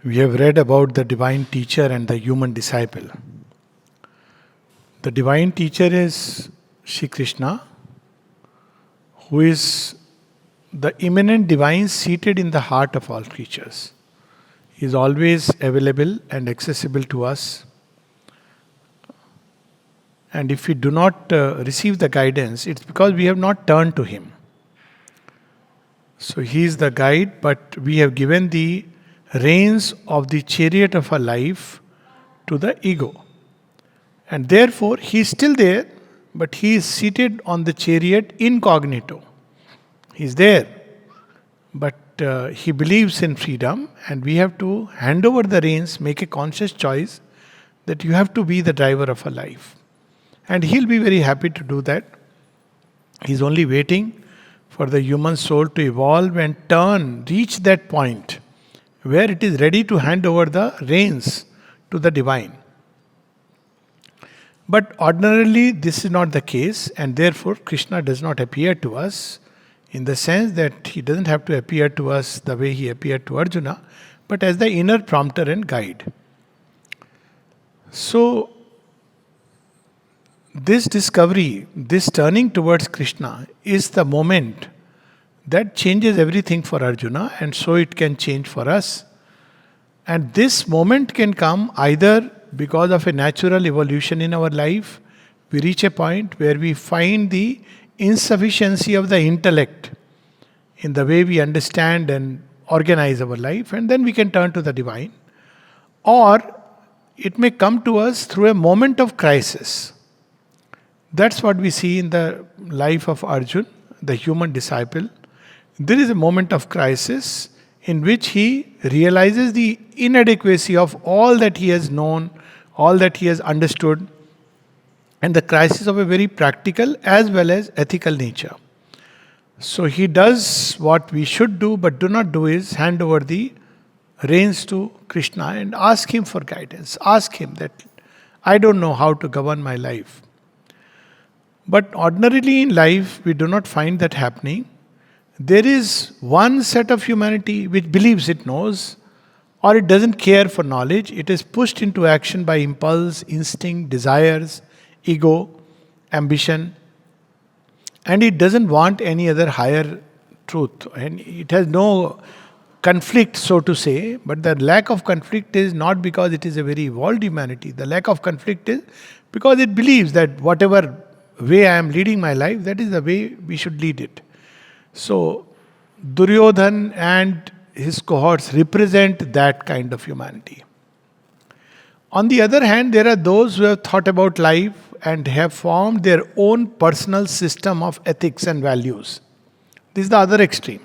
We have read about the divine teacher and the human disciple. The divine teacher is Shri Krishna, who is the immanent divine seated in the heart of all creatures. He is always available and accessible to us. And if we do not receive the guidance, it's because we have not turned to Him. So He is the guide, but we have given the reins of the chariot of our life to the ego. And therefore, He is still there, but He is seated on the chariot incognito. He is there, but He believes in freedom, and we have to hand over the reins, make a conscious choice that you have to be the driver of a life. And He'll be very happy to do that. He's only waiting for the human soul to evolve and reach that point where it is ready to hand over the reins to the divine. But ordinarily, this is not the case, and therefore Krishna does not appear to us in the sense that He doesn't have to appear to us the way He appeared to Arjuna, but as the inner prompter and guide. So, this discovery, this turning towards Krishna is the moment that changes everything for Arjuna, and so it can change for us. And this moment can come either because of a natural evolution in our life. We reach a point where we find the insufficiency of the intellect in the way we understand and organize our life, and then we can turn to the divine. Or it may come to us through a moment of crisis. That's what we see in the life of Arjun, the human disciple. There is a moment of crisis in which he realizes the inadequacy of all that he has known, all that he has understood, and the crisis of a very practical as well as ethical nature. So he does what we should do but do not do is hand over the reins to Krishna and ask Him for guidance. Ask Him that I don't know how to govern my life. But ordinarily in life, we do not find that happening. There is one set of humanity which believes it knows, or it doesn't care for knowledge. It is pushed into action by impulse, instinct, desires, ego, ambition, and it doesn't want any other higher truth. And it has no conflict, so to say, but the lack of conflict is not because it is a very evolved humanity. The lack of conflict is because it believes that whatever way I am leading my life, that is the way we should lead it. So, Duryodhan and his cohorts represent that kind of humanity. On the other hand, there are those who have thought about life and have formed their own personal system of ethics and values. This is the other extreme.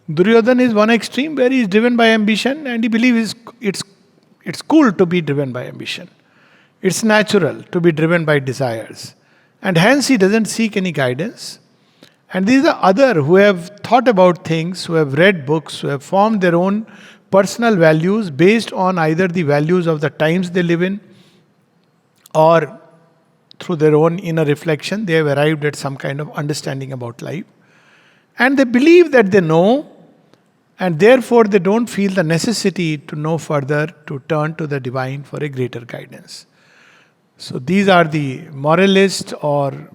Duryodhan is one extreme where he is driven by ambition and he believes it's cool to be driven by ambition. It's natural to be driven by desires. And hence he doesn't seek any guidance. And these are other who have thought about things, who have read books, who have formed their own personal values based on either the values of the times they live in or through their own inner reflection, they have arrived at some kind of understanding about life. And they believe that they know, and therefore they don't feel the necessity to know further, to turn to the divine for a greater guidance. So these are the moralists or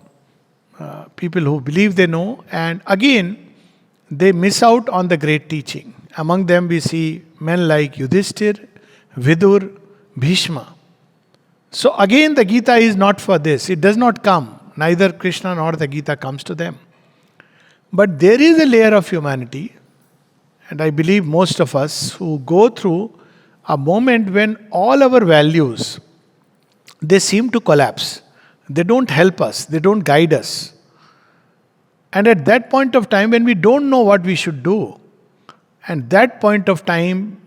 people who believe they know, and again, they miss out on the great teaching. Among them we see men like Yudhishthir, Vidur, Bhishma. So again, the Gita is not for this. It does not come. Neither Krishna nor the Gita comes to them. But there is a layer of humanity, and I believe most of us who go through a moment when all our values, they seem to collapse. They don't help us. They don't guide us. And at that point of time when we don't know what we should do, and that point of time,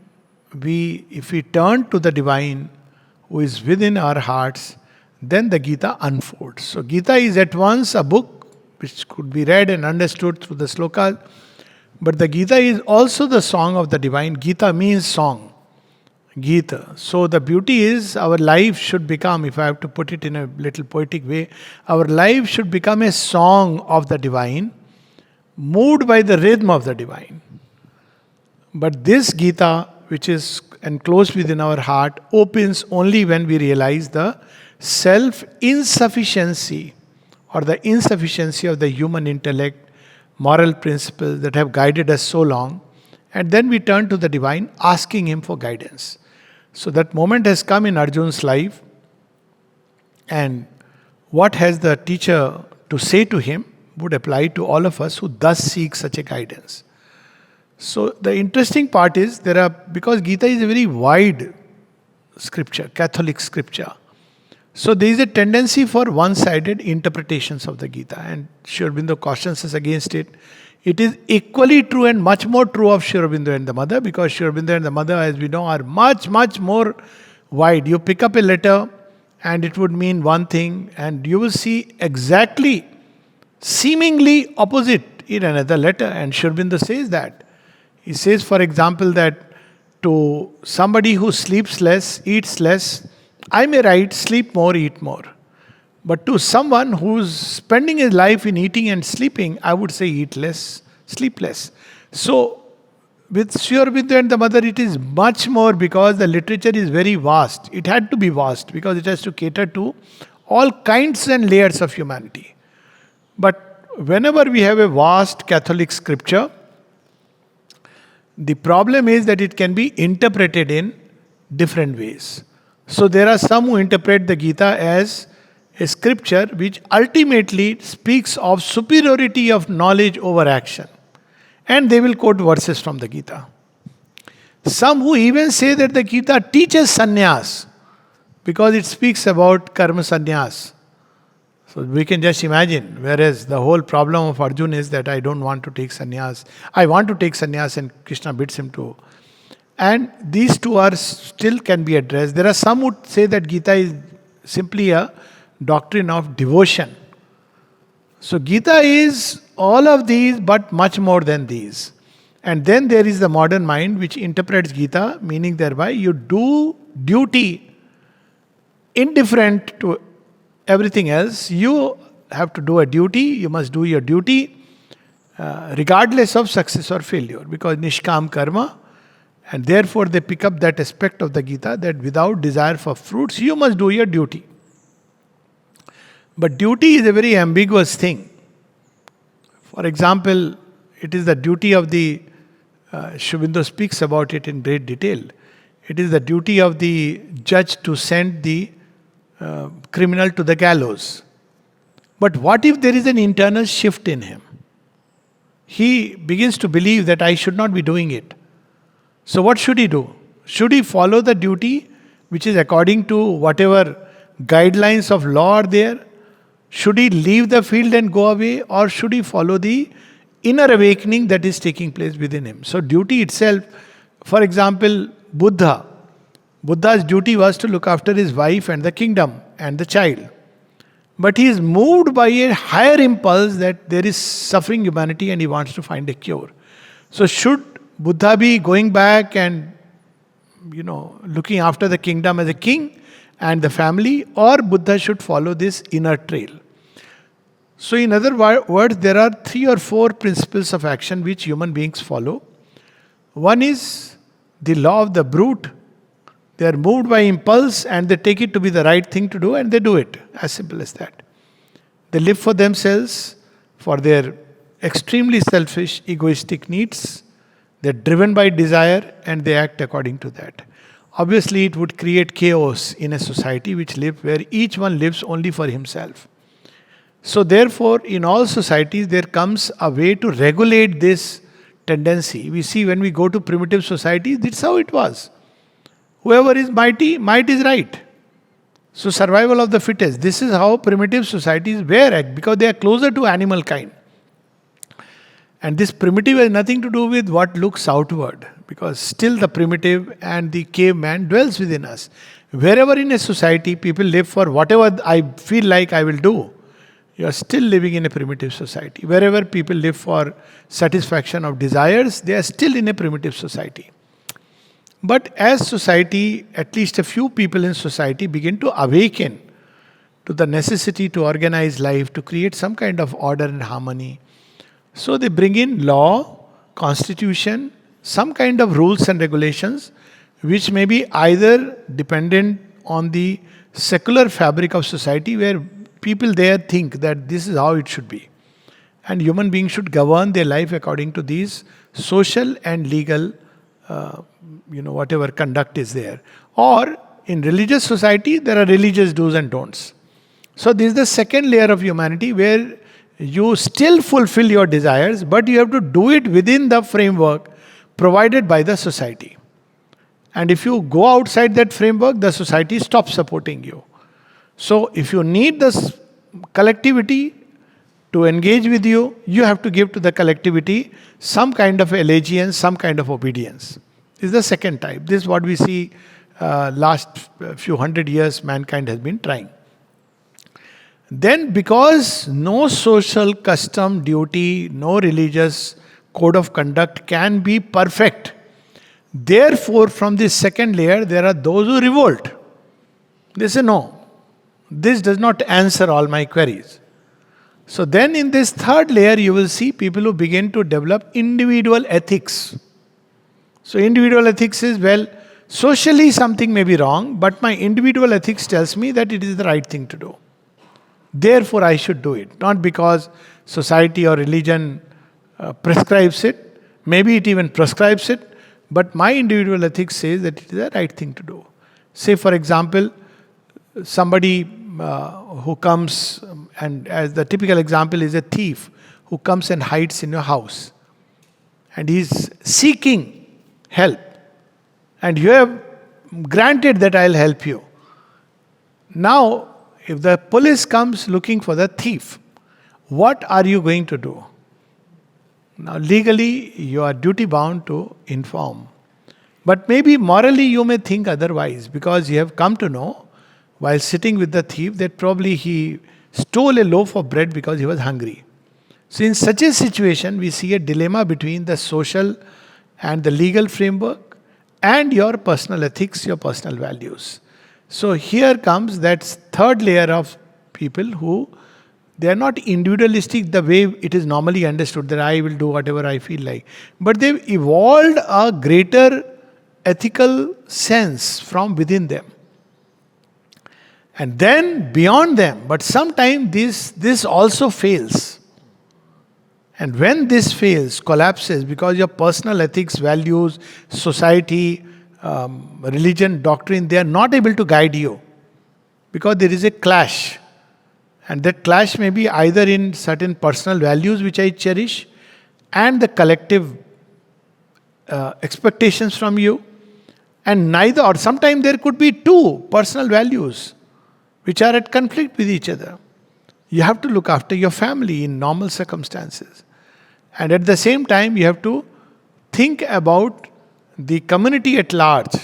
if we turn to the divine who is within our hearts, then the Gita unfolds. So Gita is at once a book which could be read and understood through the slokas, but the Gita is also the song of the divine. Gita means song. Gita. So the beauty is our life should become, if I have to put it in a little poetic way, our life should become a song of the divine, moved by the rhythm of the divine. But this Gita which is enclosed within our heart, opens only when we realize the self insufficiency or the insufficiency of the human intellect, moral principles that have guided us so long. And then we turn to the divine, asking him for guidance. So that moment has come in Arjun's life, and what has the teacher to say to him would apply to all of us who thus seek such a guidance. So the interesting part is because Gita is a very wide scripture, Catholic scripture. So there is a tendency for one-sided interpretations of the Gita, and Sri Aurobindo cautions us against it. It is equally true and much more true of Sri Aurobindo and the Mother, because Sri Aurobindo and the Mother, as we know, are much, much more wide. You pick up a letter and it would mean one thing, and you will see exactly, seemingly opposite in another letter. And Sri Aurobindo says that. He says, for example, that to somebody who sleeps less, eats less, I may write, sleep more, eat more. But to someone who's spending his life in eating and sleeping, I would say eat less, sleep less. So, with Sri Aurobindo and the Mother, it is much more, because the literature is very vast. It had to be vast because it has to cater to all kinds and layers of humanity. But whenever we have a vast Catholic scripture, the problem is that it can be interpreted in different ways. So there are some who interpret the Gita as a scripture which ultimately speaks of superiority of knowledge over action. And they will quote verses from the Gita. Some who even say that the Gita teaches sannyas because it speaks about karma sannyas. So we can just imagine, whereas the whole problem of Arjuna is that I don't want to take sannyas. I want to take sannyas, and Krishna bids him to. And these two are still can be addressed. There are some who say that Gita is simply a doctrine of devotion. So Gita is all of these, but much more than these. And then there is the modern mind which interprets Gita, meaning thereby you do duty indifferent to everything else. You have to do a duty, you must do your duty regardless of success or failure, because nishkam karma. And therefore they pick up that aspect of the Gita that without desire for fruits, you must do your duty. But duty is a very ambiguous thing. For example, it is the duty of the, Sri Aurobindo speaks about it in great detail. It is the duty of the judge to send the criminal to the gallows. But what if there is an internal shift in him? He begins to believe that I should not be doing it. So what should he do? Should he follow the duty which is according to whatever guidelines of law are there? Should he leave the field and go away, or should he follow the inner awakening that is taking place within him? So duty itself, for example, Buddha's duty was to look after his wife and the kingdom and the child. But he is moved by a higher impulse that there is suffering humanity and he wants to find a cure. So should Buddha be going back and, looking after the kingdom as a king and the family, or Buddha should follow this inner trail? So in other words, there are 3 or 4 principles of action which human beings follow. One is the law of the brute. They are moved by impulse and they take it to be the right thing to do, and they do it. As simple as that. They live for themselves, for their extremely selfish, egoistic needs. They're driven by desire and they act according to that. Obviously, it would create chaos in a society where each one lives only for himself. So therefore, in all societies, there comes a way to regulate this tendency. We see when we go to primitive societies, that's how it was. Whoever is mighty, might is right. So survival of the fittest. This is how primitive societies were, because they are closer to animal kind. And this primitive has nothing to do with what looks outward, because still the primitive and the caveman dwells within us. Wherever in a society people live for whatever I feel like I will do, you are still living in a primitive society. Wherever people live for satisfaction of desires, they are still in a primitive society. But as society, at least a few people in society begin to awaken to the necessity to organize life, to create some kind of order and harmony, so they bring in law, constitution, some kind of rules and regulations which may be either dependent on the secular fabric of society, where people there think that this is how it should be. And human beings should govern their life according to these social and legal, whatever conduct is there. Or in religious society, there are religious do's and don'ts. So this is the second layer of humanity, where you still fulfill your desires, but you have to do it within the framework provided by the society. And if you go outside that framework, the society stops supporting you. So if you need this collectivity to engage with you, you have to give to the collectivity some kind of allegiance, some kind of obedience. This is the second type. This is what we see last few hundred years mankind has been trying. Then, because no social custom, duty, no religious code of conduct can be perfect, therefore, from this second layer, there are those who revolt. They say, no, this does not answer all my queries. So then in this third layer, you will see people who begin to develop individual ethics. So individual ethics is, well, socially something may be wrong, but my individual ethics tells me that it is the right thing to do. Therefore, I should do it. Not because society or religion prescribes it, maybe it even prescribes it, but my individual ethics says that it is the right thing to do. Say, for example, somebody who comes, and as the typical example is a thief who comes and hides in your house, and he is seeking help, and you have granted that I'll help you. Now, if the police comes looking for the thief, what are you going to do? Now, legally, you are duty bound to inform. But maybe morally you may think otherwise, because you have come to know while sitting with the thief that probably he stole a loaf of bread because he was hungry. So in such a situation, we see a dilemma between the social and the legal framework and your personal ethics, your personal values. So here comes that third layer of people who, they are not individualistic the way it is normally understood, that I will do whatever I feel like. But they've evolved a greater ethical sense from within them. And then beyond them, but sometimes this also fails. And when this fails, collapses, because your personal ethics, values, society, religion, doctrine, they are not able to guide you. Because there is a clash. And that clash may be either in certain personal values which I cherish and the collective expectations from you. And neither, or sometimes there could be two personal values which are at conflict with each other. You have to look after your family in normal circumstances. And at the same time, you have to think about the community at large.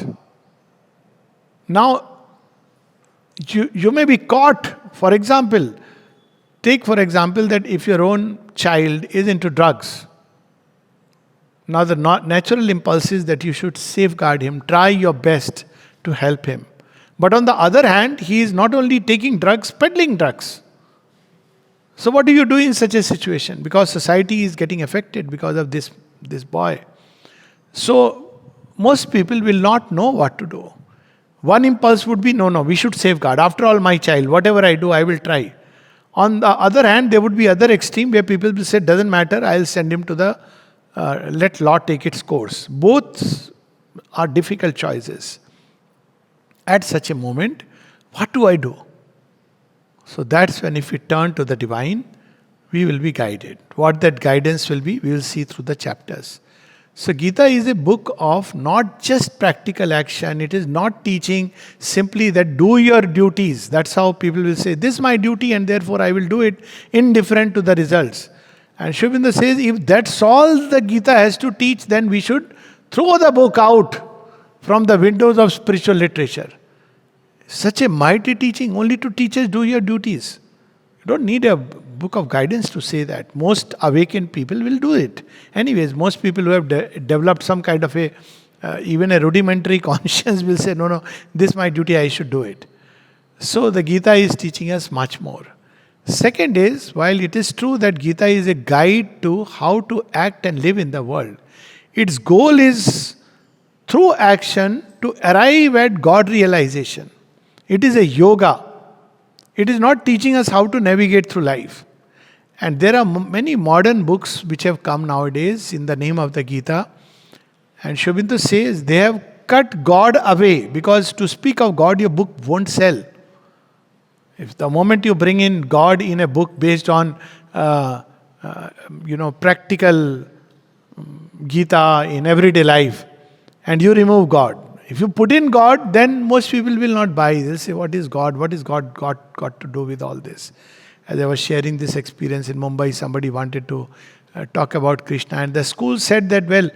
Now, you may be caught, for example, take for example that if your own child is into drugs, now the natural impulse is that you should safeguard him, try your best to help him. But on the other hand, he is not only taking drugs, peddling drugs. So what do you do in such a situation? Because society is getting affected because of this boy. So most people will not know what to do. One impulse would be, no, we should safeguard. After all, my child, whatever I do, I will try. On the other hand, there would be other extreme where people will say, doesn't matter, I'll send him to the, let law take its course. Both are difficult choices. At such a moment, what do I do? So that's when, if we turn to the divine, we will be guided. What that guidance will be, we will see through the chapters. So Gita is a book of not just practical action. It is not teaching simply that do your duties. That's how people will say, this is my duty and therefore I will do it, indifferent to the results. And Sri Aurobindo says, if that's all the Gita has to teach, then we should throw the book out from the windows of spiritual literature. Such a mighty teaching, only to teach us do your duties. You don't need a book of guidance to say that. Most awakened people will do it. Anyways, most people who have developed some kind of even a rudimentary conscience will say, no, this is my duty, I should do it. So the Gita is teaching us much more. Second is, while it is true that Gita is a guide to how to act and live in the world, its goal is through action to arrive at God realization. It is a yoga. It is not teaching us how to navigate through life. And there are many modern books which have come nowadays in the name of the Gita. And Shobindu says they have cut God away, because to speak of God, your book won't sell. If the moment you bring in God in a book based on, practical Gita in everyday life, and you remove God. If you put in God, then most people will not buy. They'll say, what is God? What is God got to do with all this? As I was sharing this experience in Mumbai, somebody wanted to talk about Krishna, and the school said that, well,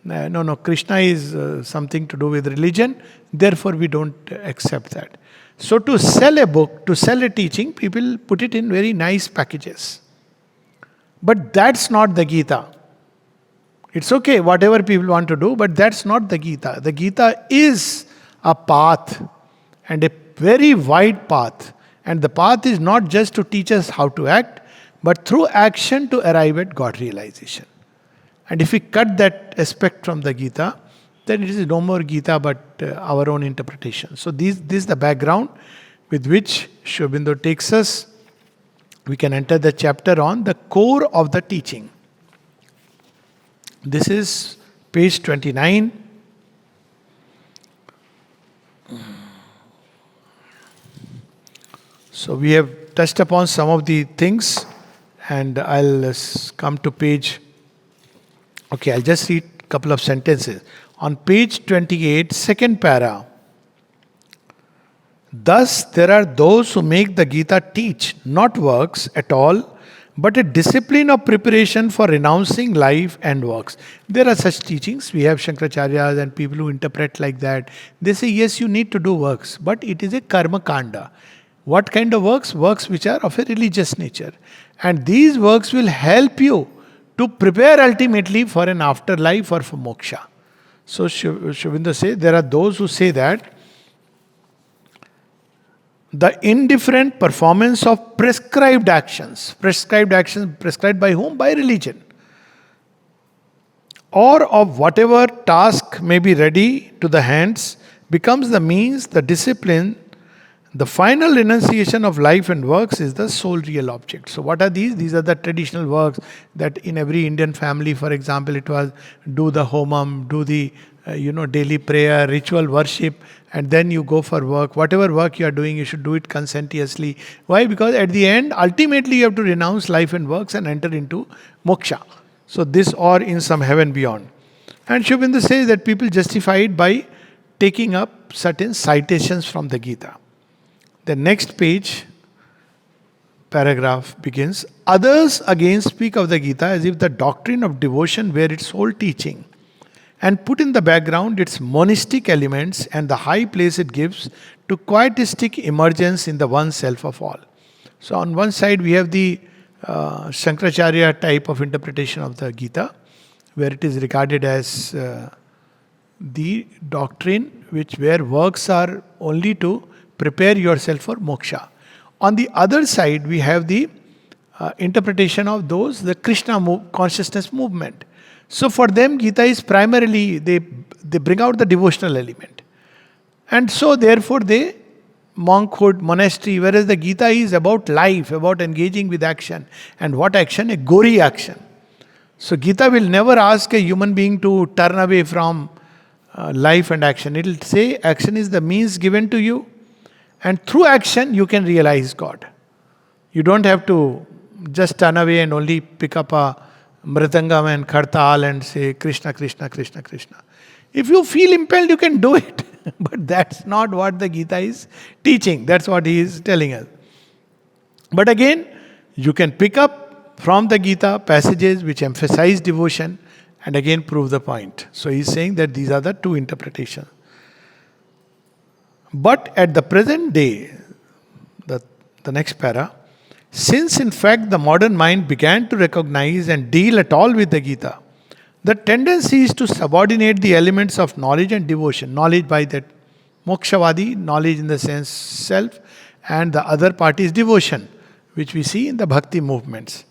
no, Krishna is something to do with religion, therefore we don't accept that. So to sell a book, to sell a teaching, people put it in very nice packages. But that's not the Gita. It's okay, whatever people want to do, but that's not the Gita. The Gita is a path, and a very wide path. And the path is not just to teach us how to act, but through action to arrive at God realization. And if we cut that aspect from the Gita, then it is no more Gita but our own interpretation. So this is the background with which Shobindu takes us. We can enter the chapter on the core of the teaching. This is page 29. So we have touched upon some of the things, and I'll come to page. Okay, I'll just read a couple of sentences. On page 28, second para. Thus, there are those who make the Gita teach not works at all, but a discipline of preparation for renouncing life and works. There are such teachings. We have Shankaracharyas and people who interpret like that. They say, yes, you need to do works, but it is a karma kanda. What kind of works? Works which are of a religious nature. And these works will help you to prepare ultimately for an afterlife or for moksha. So Shobindu says, there are those who say that the indifferent performance of prescribed actions prescribed by whom? By religion. Or of whatever task may be ready to the hands becomes the means, the discipline. The final renunciation of life and works is the sole real object. So what are these? These are the traditional works that in every Indian family, for example, it was do the homam, do the daily prayer, ritual worship, and then you go for work. Whatever work you are doing, you should do it conscientiously. Why? Because at the end, ultimately you have to renounce life and works and enter into moksha. So this, or in some heaven beyond. And Shobindu says that people justify it by taking up certain citations from the Gita. The next page, paragraph begins. Others again speak of the Gita as if the doctrine of devotion were its whole teaching, and put in the background its monistic elements and the high place it gives to quietistic emergence in the one self of all. So on one side we have the Shankaracharya type of interpretation of the Gita, where it is regarded as the doctrine where works are only to prepare yourself for moksha. On the other side, we have the interpretation of the Krishna consciousness movement. So for them, Gita is primarily, they bring out the devotional element. And so therefore they monkhood, monastery, whereas the Gita is about life, about engaging with action. And what action? A gori action. So Gita will never ask a human being to turn away from life and action. It will say action is the means given to you, and through action you can realize God. You don't have to just turn away and only pick up a mridangam and khartal and say Krishna, Krishna, Krishna, Krishna. If you feel impelled, you can do it. But that's not what the Gita is teaching. That's what he is telling us. But again, you can pick up from the Gita passages which emphasize devotion and again prove the point. So he's saying that these are the two interpretations. But at the present day, the next para, since in fact the modern mind began to recognize and deal at all with the Gita, the tendency is to subordinate the elements of knowledge and devotion. Knowledge by that mokshavadi, knowledge in the sense self, and the other part is devotion, which we see in the bhakti movements.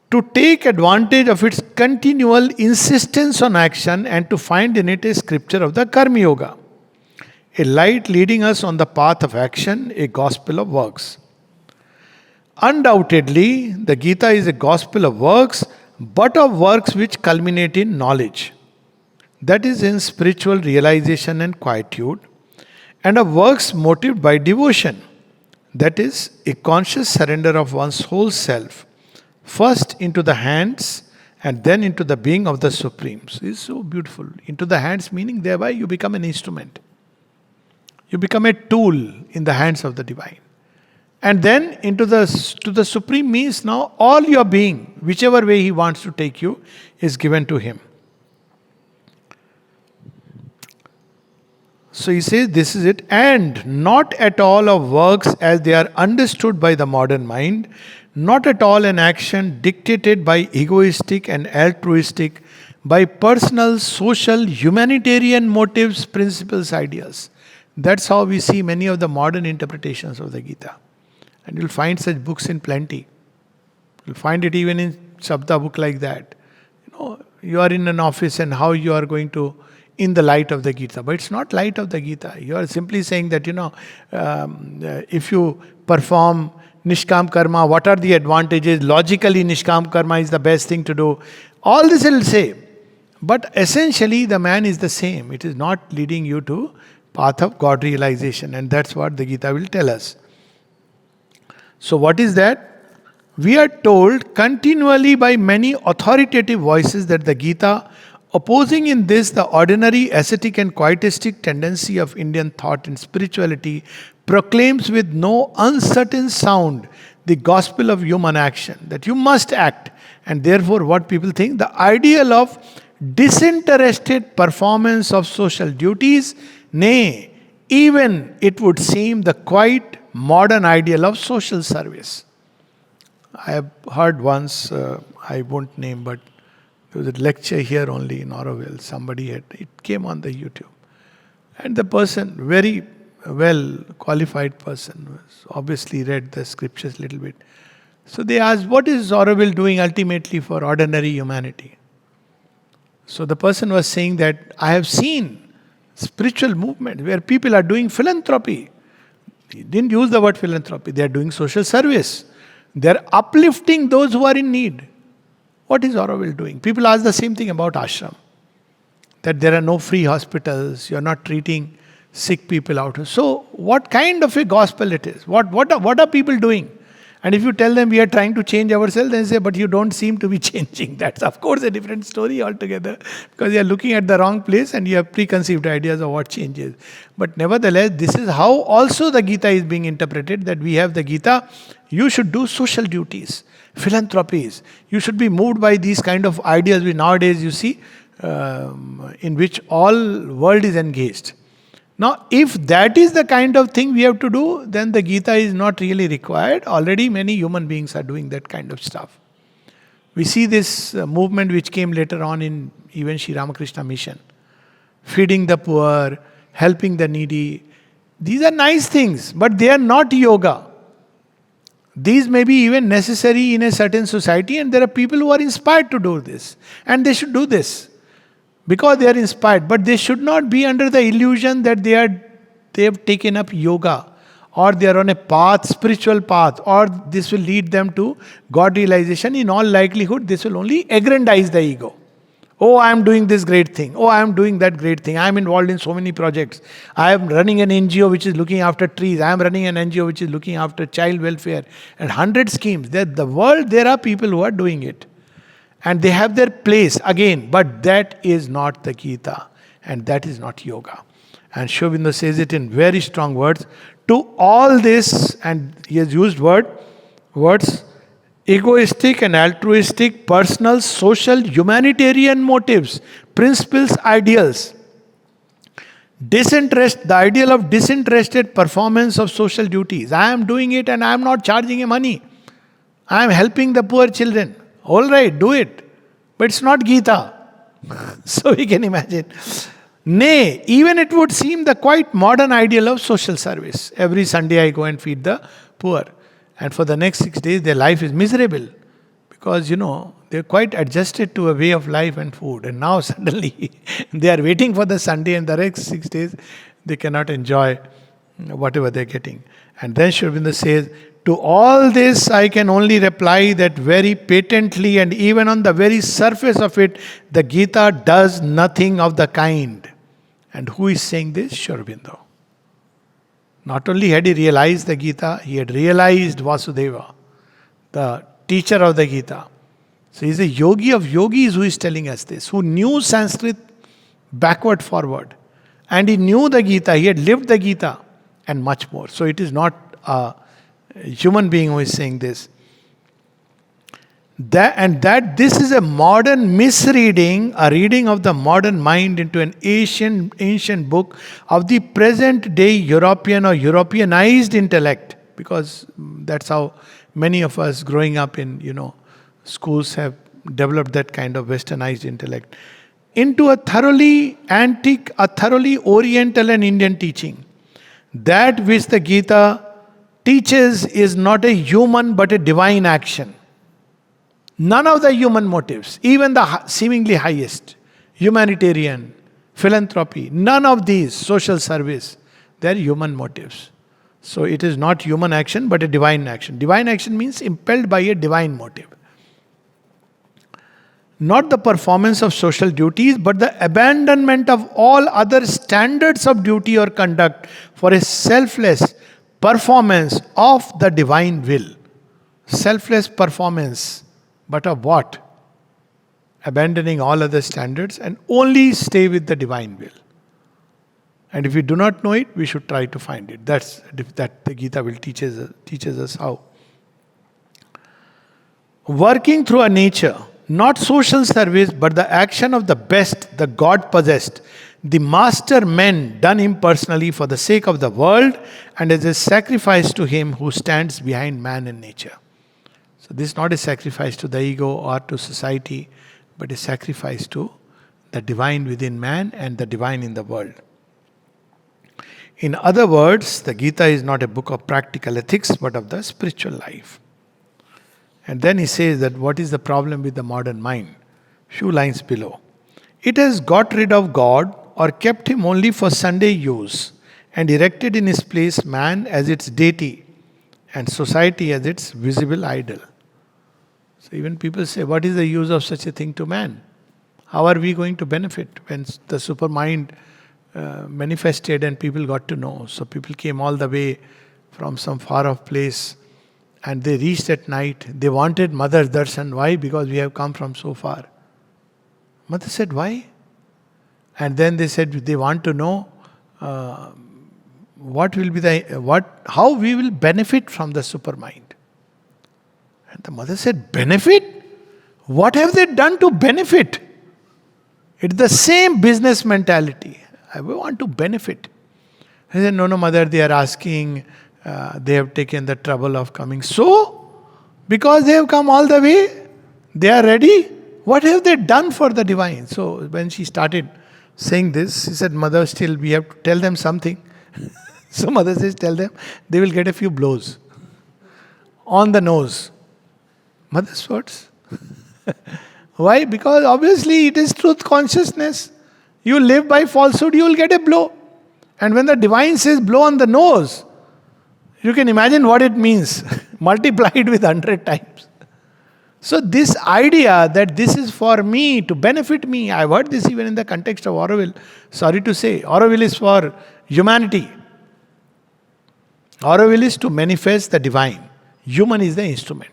To take advantage of its continual insistence on action and to find in it a scripture of the Karma Yoga. A light leading us on the path of action, a gospel of works. Undoubtedly, the Gita is a gospel of works, but of works which culminate in knowledge. That is in spiritual realization and quietude, and of works motivated by devotion. That is a conscious surrender of one's whole self, first into the hands and then into the being of the Supreme. So it's so beautiful. Into the hands meaning thereby you become an instrument. You become a tool in the hands of the divine. And then into the Supreme means now all your being, whichever way He wants to take you, is given to Him. So he says this is it, and not at all of works as they are understood by the modern mind, not at all an action dictated by egoistic and altruistic, by personal, social, humanitarian motives, principles, ideas. That's how we see many of the modern interpretations of the Gita. And you'll find such books in plenty. You'll find it even in Shabda book like that. You are in an office and how you are going to in the light of the Gita. But it's not light of the Gita. You are simply saying that, if you perform Nishkam Karma, what are the advantages? Logically, Nishkam Karma is the best thing to do. All this it will say. But essentially, the man is the same. It is not leading you to path of God realization. And that's what the Gita will tell us. So what is that? We are told continually by many authoritative voices that the Gita, opposing in this the ordinary ascetic and quietistic tendency of Indian thought and spirituality, proclaims with no uncertain sound the gospel of human action, that you must act. And therefore what people think, the ideal of disinterested performance of social duties, nay, even it would seem the quite modern ideal of social service. I have heard once, I won't name, but there was a lecture here only in Oroville. It came on the YouTube. And the person, very well qualified person, was obviously read the scriptures a little bit. So they asked, what is Oroville doing ultimately for ordinary humanity? So the person was saying that I have seen spiritual movement where people are doing philanthropy. He didn't use the word philanthropy. They are doing social service. They are uplifting those who are in need. What is Oroville doing? People ask the same thing about ashram. That there are no free hospitals. You are not treating sick people out. So what kind of a gospel it is? What are people doing? And if you tell them we are trying to change ourselves, they say, but you don't seem to be changing. That's of course a different story altogether. Because you are looking at the wrong place and you have preconceived ideas of what changes. But nevertheless, this is how also the Gita is being interpreted. That we have the Gita. You should do social duties, philanthropies. You should be moved by these kind of ideas which nowadays you see in which all world is engaged. Now, if that is the kind of thing we have to do, then the Gita is not really required. Already many human beings are doing that kind of stuff. We see this movement which came later on in even Sri Ramakrishna Mission. Feeding the poor, helping the needy. These are nice things, but they are not yoga. These may be even necessary in a certain society, and there are people who are inspired to do this. And they should do this. Because they are inspired, but they should not be under the illusion that they have taken up yoga, or they are on a path, spiritual path, or this will lead them to God realization. In all likelihood, this will only aggrandize the ego. Oh, I am doing this great thing. Oh, I am doing that great thing. I am involved in so many projects. I am running an NGO which is looking after trees. I am running an NGO which is looking after child welfare, and 100 schemes. The world, there are people who are doing it. And they have their place again, but that is not the Gita, and that is not yoga. And Sri Aurobindo says it in very strong words. To all this, and he has used words, egoistic and altruistic, personal, social, humanitarian motives, principles, ideals. The ideal of disinterested performance of social duties. I am doing it and I am not charging a money. I am helping the poor children. All right, do it. But it's not Gita. So we can imagine. Nay, even it would seem the quite modern ideal of social service. Every Sunday I go and feed the poor. And for the next 6 days their life is miserable. because they're quite adjusted to a way of life and food, and now suddenly they are waiting for the Sunday, and the next 6 days they cannot enjoy whatever they're getting. And then Sri Aurobindo says, to all this I can only reply that very patently and even on the very surface of it, the Gita does nothing of the kind. And who is saying this? Sri Aurobindo. Not only had he realized the Gita, he had realized Vasudeva, the teacher of the Gita. So he's a yogi of yogis who is telling us this, who knew Sanskrit backward, forward. And he knew the Gita, he had lived the Gita, and much more. So it is not a human being who is saying this. That this is a modern misreading, a reading of the modern mind into an ancient book of the present day European or Europeanized intellect, because that's how many of us growing up in schools have developed that kind of westernized intellect, into a thoroughly antique, a thoroughly Oriental and Indian teaching. That which the Gita teaches is not a human but a divine action. None of the human motives, even the seemingly highest, humanitarian, philanthropy, none of these, social service, they are human motives. So it is not human action but a divine action. Divine action means impelled by a divine motive. Not the performance of social duties, but the abandonment of all other standards of duty or conduct for a selfless performance of the divine will. Selfless performance, but of what? Abandoning all other standards and only stay with the divine will. And if we do not know it, we should try to find it. That the Gita will teaches us how. Working through a nature, not social service, but the action of the best, the God-possessed, the master men done impersonally for the sake of the world and as a sacrifice to him who stands behind man and nature. So this is not a sacrifice to the ego or to society, but a sacrifice to the divine within man and the divine in the world. In other words, the Gita is not a book of practical ethics, but of the spiritual life. And then he says that what is the problem with the modern mind? Few lines below. It has got rid of God or kept him only for Sunday use and erected in his place man as its deity and society as its visible idol. So even people say, what is the use of such a thing to man? How are we going to benefit when the supermind manifested and people got to know? So people came all the way from some far off place and they reached at night. They wanted Mother's darshan. Why? Because we have come from so far. Mother said, why? And then they said they want to know what will be how we will benefit from the supermind. And the mother said, benefit? What have they done to benefit? It's the same business mentality. I want to benefit. I said, no, mother, they are asking, they have taken the trouble of coming. So, because they have come all the way, they are ready. What have they done for the divine? So, when she started saying this, she said, mother, still we have to tell them something. So, mother says, tell them, they will get a few blows on the nose. Mother's words. Why? Because obviously it is truth consciousness. You live by falsehood, you will get a blow. And when the divine says blow on the nose, you can imagine what it means, multiplied with 100 times. So this idea that this is for me, to benefit me, I've heard this even in the context of Auroville. Sorry to say, Auroville is for humanity. Auroville is to manifest the divine. Human is the instrument.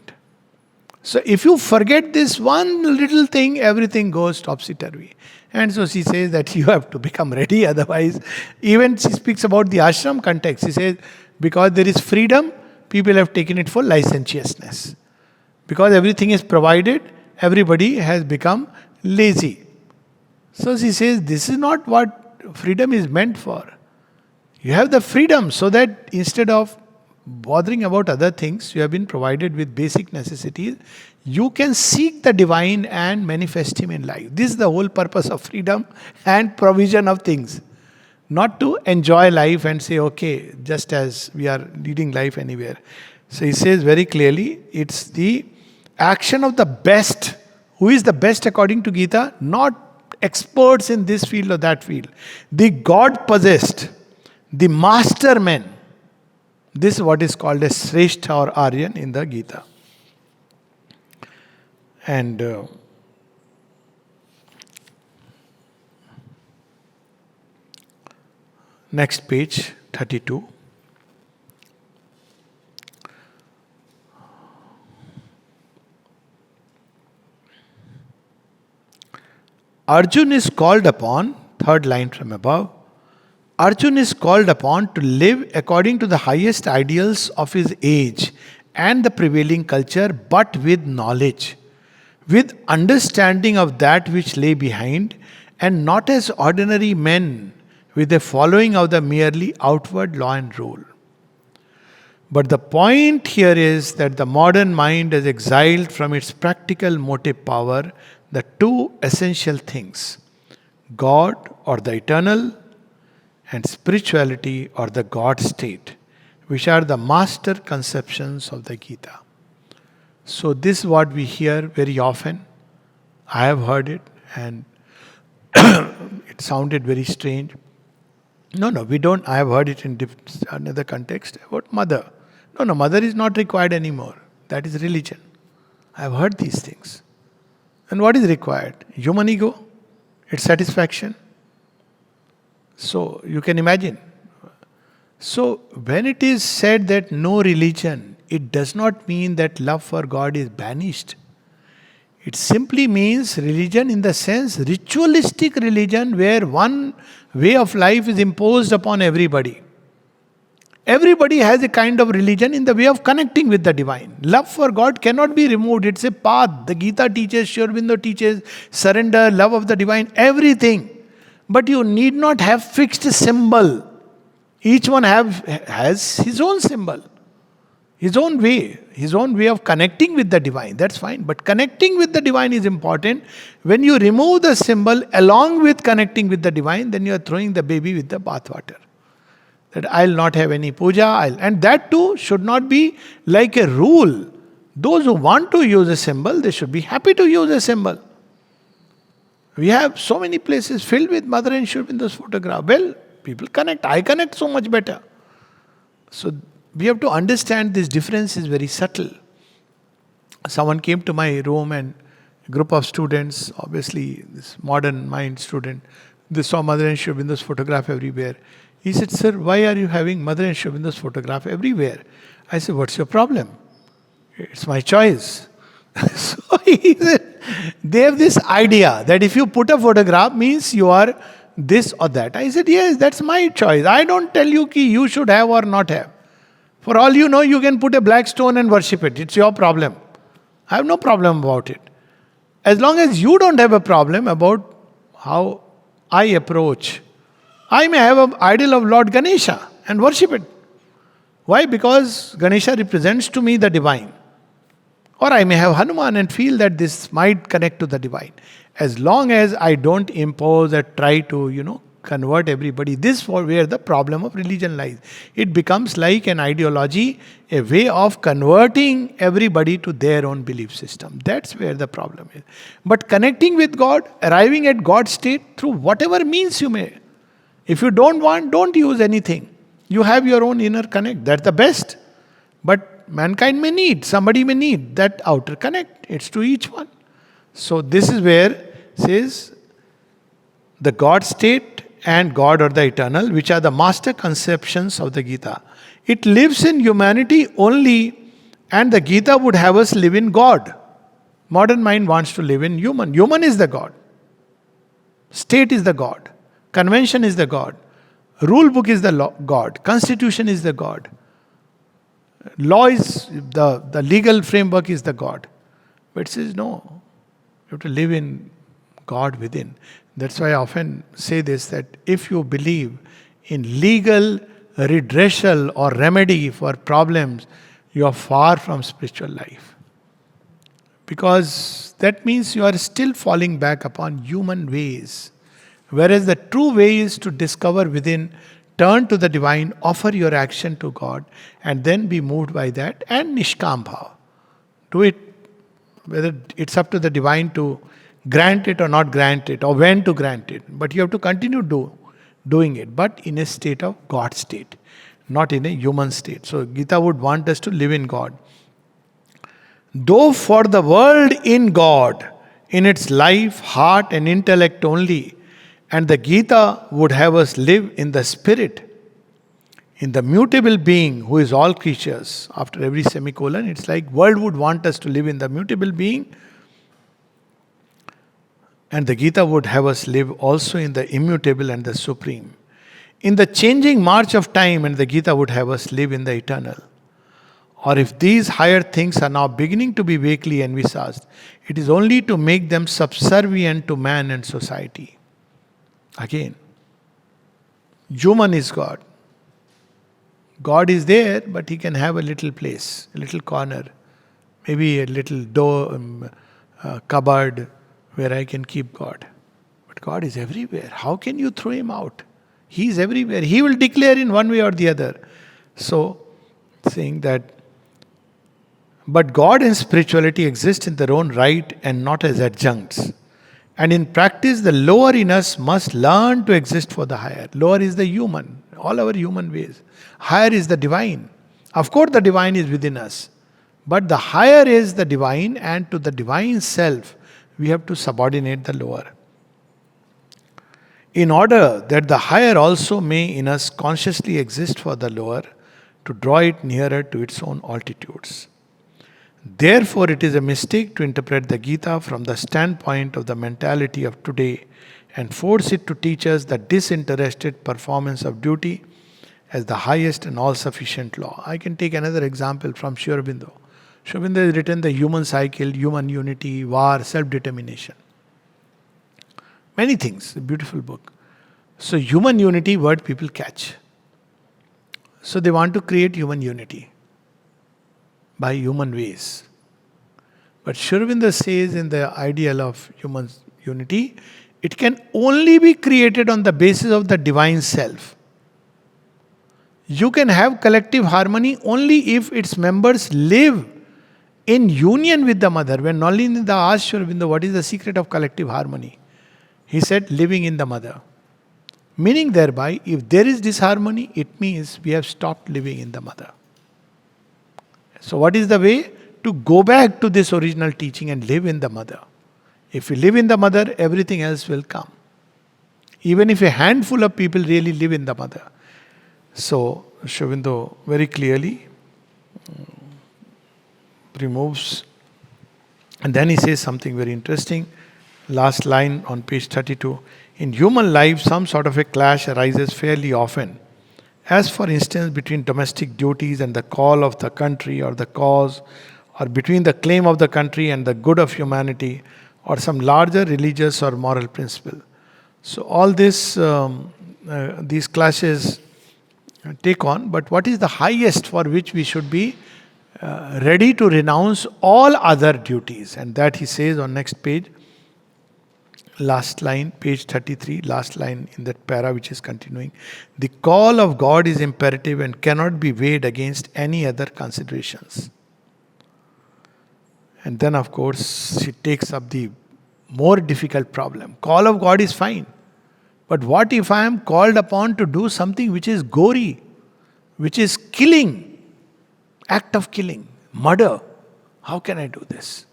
So if you forget this one little thing, everything goes topsy-turvy. And so she says that you have to become ready, otherwise, even she speaks about the ashram context. She says, because there is freedom, people have taken it for licentiousness. Because everything is provided, everybody has become lazy. So she says, this is not what freedom is meant for. You have the freedom so that instead of bothering about other things, you have been provided with basic necessities. You can seek the divine and manifest him in life. This is the whole purpose of freedom and provision of things. Not to enjoy life and say, okay, just as we are leading life anywhere. So he says very clearly, it's the Action of the best. Who is the best according to Gita? Not experts in this field or that field. The God possessed, the master men. This is what is called as Sreshta or Aryan in the Gita. And next page, 32. Arjun is called upon, third line from above, Arjun is called upon to live according to the highest ideals of his age and the prevailing culture, but with knowledge, with understanding of that which lay behind, and not as ordinary men with a following of the merely outward law and rule. But the point here is that the modern mind has exiled from its practical motive power the two essential things: God or the eternal, and spirituality or the God state, which are the master conceptions of the Gita. So, this is what we hear very often. I have heard it and it sounded very strange. No, we don't. I have heard it in another context about mother. No, mother is not required anymore. That is religion. I have heard these things. And what is required? Human ego, its satisfaction. So you can imagine. So when it is said that no religion, it does not mean that love for God is banished. It simply means religion in the sense ritualistic religion where one way of life is imposed upon everybody. Everybody has a kind of religion in the way of connecting with the divine. Love for God cannot be removed. It's a path. The Gita teaches, Sri Aurobindo teaches, surrender, love of the divine, everything. But you need not have fixed symbol. Each one has his own symbol, his own way of connecting with the divine. That's fine. But connecting with the divine is important. When you remove the symbol along with connecting with the divine, then you are throwing the baby with the bathwater. That I'll not have any puja, and that too should not be like a rule. Those who want to use a symbol, they should be happy to use a symbol. We have so many places filled with Mother and Sri Aurobindo's photograph. Well, people connect. I connect so much better. So we have to understand this difference is very subtle. Someone came to my room and a group of students, obviously this modern mind student, they saw Mother and Sri Aurobindo's photograph everywhere. He said, "Sir, why are you having Mother and Sri Aurobindo's photograph everywhere?" I said, "What's your problem?" "It's my choice." So he said, they have this idea that if you put a photograph means you are this or that. I said, yes, that's my choice. I don't tell you ki you should have or not have. For all you know, you can put a black stone and worship it. It's your problem. I have no problem about it. As long as you don't have a problem about how I approach. I may have an idol of Lord Ganesha and worship it. Why? Because Ganesha represents to me the divine. Or I may have Hanuman and feel that this might connect to the divine. As long as I don't impose or try to, convert everybody, this is where the problem of religion lies. It becomes like an ideology, a way of converting everybody to their own belief system. That's where the problem is. But connecting with God, arriving at God's state through whatever means you may. If you don't want, don't use anything. You have your own inner connect. That's the best. But mankind may need, somebody may need that outer connect. It's to each one. So this is where it says the God state and God or the eternal, which are the master conceptions of the Gita. It lives in humanity only, and the Gita would have us live in God. Modern mind wants to live in human. Human is the God. State is the God. Convention is the God. Rule book is the God. Constitution is the God. Law is the legal framework is the God. But it says no. You have to live in God within. That's why I often say this, that if you believe in legal redressal or remedy for problems, you are far from spiritual life. Because that means you are still falling back upon human ways. Whereas the true way is to discover within, turn to the divine, offer your action to God, and then be moved by that, and Nishkam Bhav. Do it Whether it's up to the divine to grant it or not grant it, or when to grant it. But you have to continue doing it, but in a state of God state, not in a human state. So Gita would want us to live in God. Though for the world in God, in its life, heart, and intellect only, and the Gita would have us live in the spirit, in the mutable being who is all creatures. After every semicolon, it's like world would want us to live in the mutable being, and the Gita would have us live also in the immutable and the supreme. In the changing march of time, and the Gita would have us live in the eternal. Or if these higher things are now beginning to be vaguely envisaged, it is only to make them subservient to man and society. Again, human is God. God is there, but he can have a little place, a little corner, maybe a little door, cupboard where I can keep God. But God is everywhere. How can you throw him out? He is everywhere. He will declare in one way or the other. So, saying that, but God and spirituality exist in their own right and not as adjuncts. And in practice, the lower in us must learn to exist for the higher. Lower is the human, all our human ways. Higher is the divine. Of course, the divine is within us. But the higher is the divine, and to the divine self, we have to subordinate the lower. In order that the higher also may in us consciously exist for the lower, to draw it nearer to its own altitudes. Therefore, it is a mistake to interpret the Gita from the standpoint of the mentality of today and force it to teach us the disinterested performance of duty as the highest and all-sufficient law. I can take another example from Sri Aurobindo. Sri Aurobindo has written the human cycle, human unity, war, self-determination. Many things, a beautiful book. So human unity, word people catch. So they want to create human unity by human ways. But Sri Aurobindo says in the ideal of human unity, it can only be created on the basis of the divine self. You can have collective harmony only if its members live in union with the mother. When Nalinda asked Sri Aurobindo, what is the secret of collective harmony? He said, living in the mother. Meaning thereby, if there is disharmony, it means we have stopped living in the mother. So what is the way? To go back to this original teaching and live in the mother. If we live in the mother, everything else will come. Even if a handful of people really live in the mother. So Sri Aurobindo very clearly removes, and then he says something very interesting. Last line on page 32. In human life, some sort of a clash arises fairly often. As for instance, between domestic duties and the call of the country or the cause, or between the claim of the country and the good of humanity, or some larger religious or moral principle. So all this, these clashes take on, but what is the highest for which we should be ready to renounce all other duties? And that he says on next page, last line, page 33, last line in that para which is continuing. The call of God is imperative and cannot be weighed against any other considerations. And then of course she takes up the more difficult problem. Call of God is fine. But what if I am called upon to do something which is gory, which is killing, act of killing, murder? How can I do this?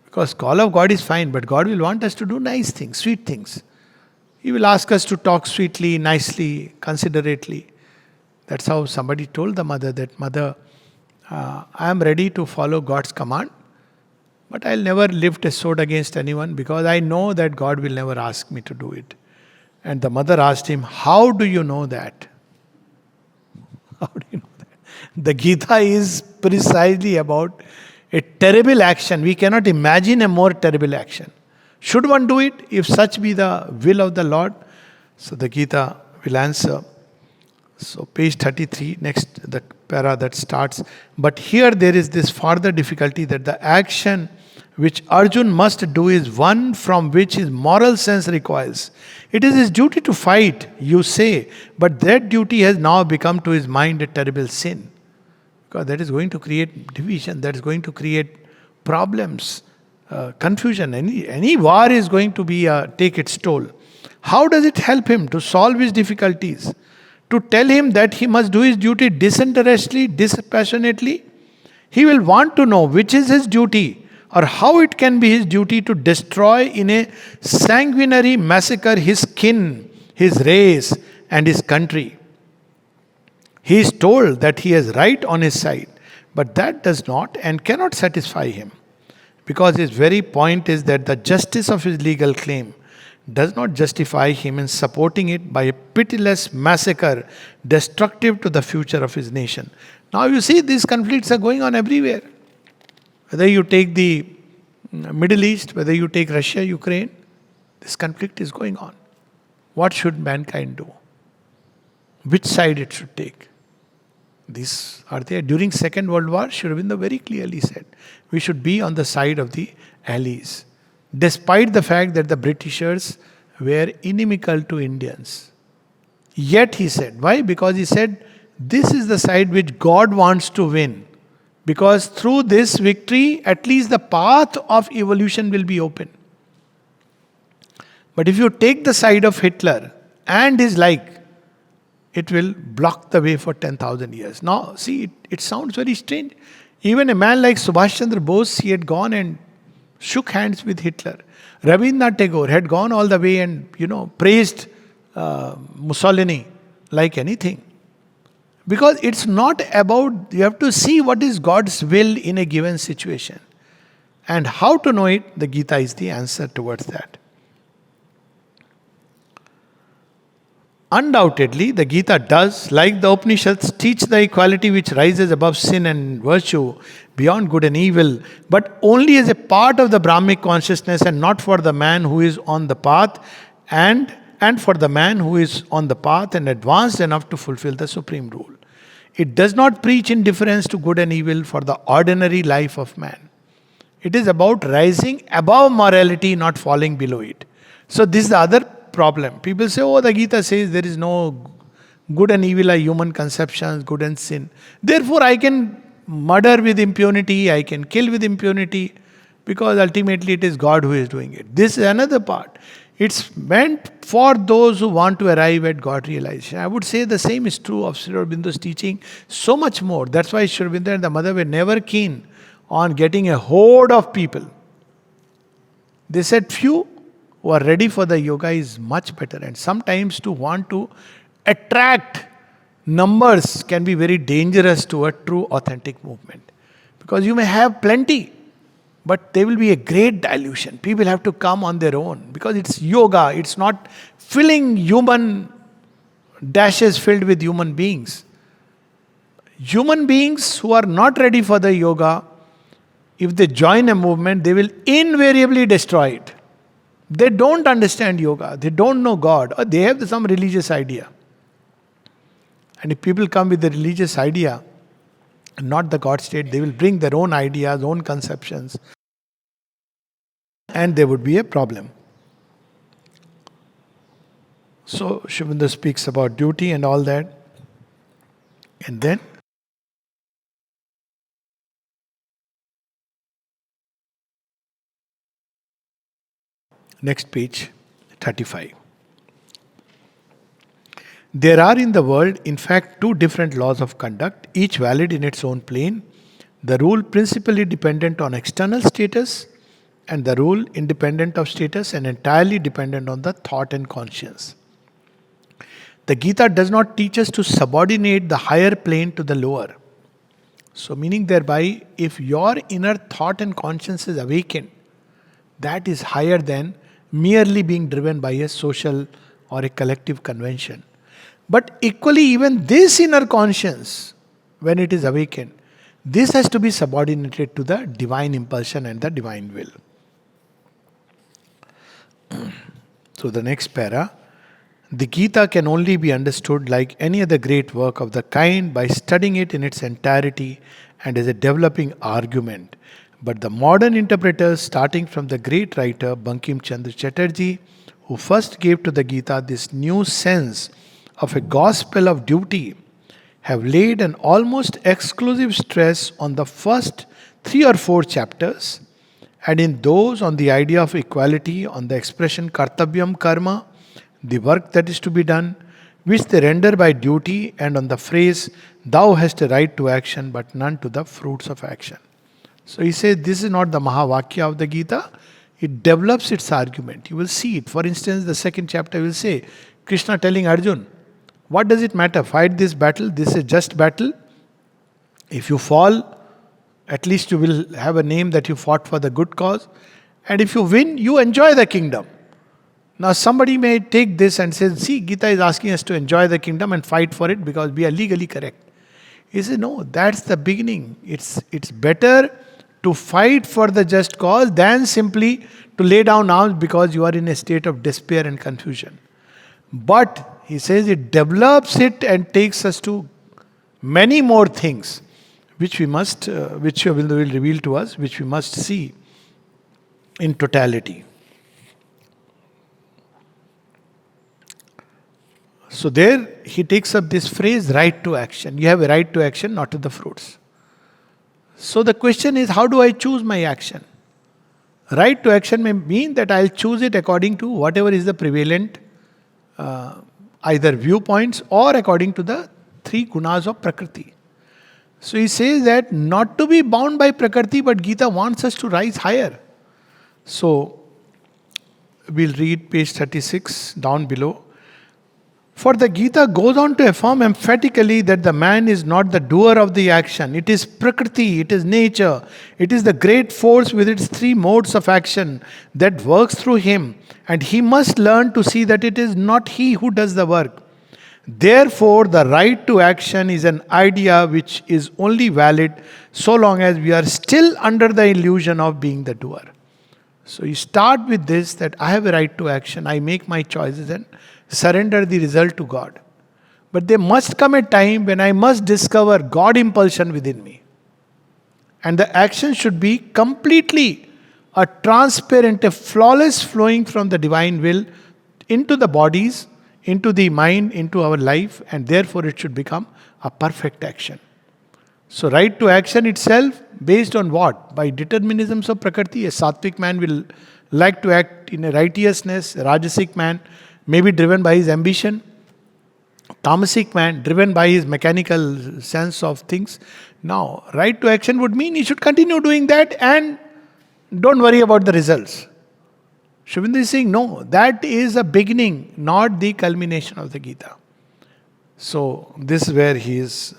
Because call of God is fine, but God will want us to do nice things, sweet things. He will ask us to talk sweetly, nicely, considerately. That's how somebody told the mother that, Mother, I am ready to follow God's command, but I'll never lift a sword against anyone because I know that God will never ask me to do it. And the mother asked him, how do you know that? How do you know that? The Gita is precisely about a terrible action. We cannot imagine a more terrible action. Should one do it if such be the will of the Lord? So the Gita will answer. So page 33, next the para that starts. But here there is this further difficulty that the action which Arjun must do is one from which his moral sense recoils. It is his duty to fight, you say, but that duty has now become to his mind a terrible sin. Because that is going to create division, that is going to create problems. confusion. Any war is going to be take its toll. How does it help him to solve his difficulties? To tell him that he must do his duty disinterestedly, dispassionately? He will want to know which is his duty, or how it can be his duty to destroy in a sanguinary massacre his kin, his race, and his country. He is told that he has right on his side, but that does not and cannot satisfy him, because his very point is that the justice of his legal claim does not justify him in supporting it by a pitiless massacre destructive to the future of his nation. Now you see, these conflicts are going on everywhere. Whether you take the Middle East, whether you take Russia, Ukraine, this conflict is going on. What should mankind do? Which side it should take? These are there. During Second World War, Sri Aurobindo very clearly said, we should be on the side of the Allies, despite the fact that the Britishers were inimical to Indians. Yet he said, why? Because he said, this is the side which God wants to win. Because through this victory, at least the path of evolution will be open. But if you take the side of Hitler and his like, it will block the way for 10,000 years. Now, see, it sounds very strange. Even a man like Subhash Chandra Bose, he had gone and shook hands with Hitler. Rabindranath Tagore had gone all the way and, praised Mussolini like anything. Because it's not about, you have to see what is God's will in a given situation. And how to know it, the Gita is the answer towards that. Undoubtedly, the Gita does, like the Upanishads, teach the equality which rises above sin and virtue, beyond good and evil, but only as a part of the Brahmic consciousness and not for the man who is on the path and for the man who is on the path and advanced enough to fulfill the supreme rule. It does not preach indifference to good and evil for the ordinary life of man. It is about rising above morality, not falling below it. So this is the other problem. People say, oh, the Gita says there is no good and evil are human conceptions, good and sin. Therefore, I can murder with impunity, I can kill with impunity, because ultimately it is God who is doing it. This is another part. It's meant for those who want to arrive at God realization. I would say the same is true of Sri Aurobindo's teaching, so much more. That's why Sri Aurobindo and the mother were never keen on getting a horde of people. They said few who are ready for the yoga is much better. And sometimes to want to attract numbers can be very dangerous to a true authentic movement. Because you may have plenty, but there will be a great dilution. People have to come on their own. Because it's yoga, it's not filling human dashes filled with human beings. Human beings who are not ready for the yoga, if they join a movement, they will invariably destroy it. They don't understand yoga, they don't know God, or they have some religious idea. And if people come with the religious idea, not the God state, they will bring their own ideas, own conceptions, and there would be a problem. So Sri Aurobindo speaks about duty and all that. And then next page, 35. There are in the world, in fact, two different laws of conduct, each valid in its own plane. The rule principally dependent on external status, and the rule independent of status and entirely dependent on the thought and conscience. The Gita does not teach us to subordinate the higher plane to the lower. So meaning thereby, if your inner thought and conscience is awakened, that is higher than merely being driven by a social or a collective convention. But equally, even this inner conscience, when it is awakened, this has to be subordinated to the divine impulsion and the divine will. So the next para, the Gita can only be understood like any other great work of the kind by studying it in its entirety and as a developing argument. But the modern interpreters, starting from the great writer Bankim Chandra Chatterjee, who first gave to the Gita this new sense of a gospel of duty, have laid an almost exclusive stress on the first 3 or 4 chapters, And in those on the idea of equality, on the expression kartavyam karma, the work that is to be done, which they render by duty, and on the phrase, thou hast a right to action, but none to the fruits of action. So he says this is not the Mahavakya of the Gita, it develops its argument. You will see it. For instance, the second chapter will say, Krishna telling Arjun, what does it matter? Fight this battle, this is a just battle. If you fall, at least you will have a name that you fought for the good cause. And if you win, you enjoy the kingdom. Now somebody may take this and say, see, Gita is asking us to enjoy the kingdom and fight for it because we are legally correct. He says, no, that's the beginning. It's better to fight for the just cause than simply to lay down arms because you are in a state of despair and confusion. But he says it develops it and takes us to many more things which we must, which will reveal to us, which we must see in totality. So there he takes up this phrase, right to action. You have a right to action, not to the fruits. So the question is, how do I choose my action? Right to action may mean that I'll choose it according to whatever is the prevalent either viewpoints or according to the three gunas of Prakriti. So he says that not to be bound by Prakriti, but Gita wants us to rise higher. So we'll read page 36 down below. For the Gita goes on to affirm emphatically that the man is not the doer of the action. It is Prakriti, it is nature, it is the great force with its three modes of action that works through him. And he must learn to see that it is not he who does the work. Therefore, the right to action is an idea which is only valid so long as we are still under the illusion of being the doer. So you start with this, that I have a right to action, I make my choices and surrender the result to God. But there must come a time when I must discover God impulsion within me. And the action should be completely a transparent, a flawless flowing from the divine will into the bodies, into the mind, into our life, and therefore it should become a perfect action. So right to action itself, based on what? By determinisms of Prakriti. A sattvic man will like to act in a righteousness. A rajasic man may be driven by his ambition. Tamasic man driven by his mechanical sense of things. Now, right to action would mean he should continue doing that and don't worry about the results. Sri Aurobindo is saying, no, that is a beginning, not the culmination of the Gita. So, this is where he is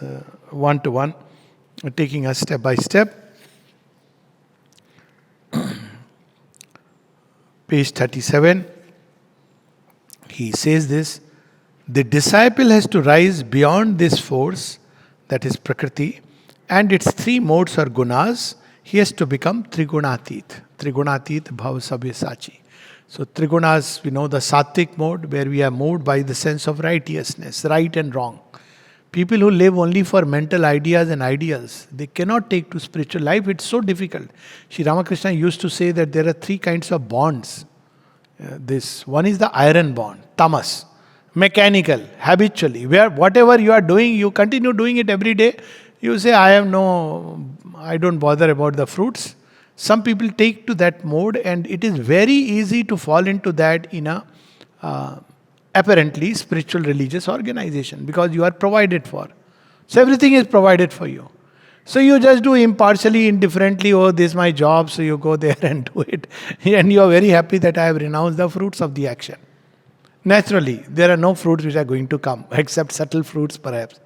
one-to-one, taking us step by step. Page 37, he says this, the disciple has to rise beyond this force, that is Prakriti, and its three modes or gunas. He has to become Trigunatit. Trigunatit Bhav Sabyasachi. So Trigunas, we know the Sattvic mode, where we are moved by the sense of righteousness, right and wrong. People who live only for mental ideas and ideals, they cannot take to spiritual life. It's so difficult. Sri Ramakrishna used to say that there are three kinds of bonds. This one is the iron bond, tamas, mechanical, habitually, where whatever you are doing, you continue doing it every day. You say, I don't bother about the fruits. Some people take to that mode, and it is very easy to fall into that in a apparently spiritual religious organization, because you are provided for. So everything is provided for you. So you just do impartially, indifferently, oh, this is my job, so you go there and do it. And you are very happy that I have renounced the fruits of the action. Naturally, there are no fruits which are going to come, except subtle fruits perhaps.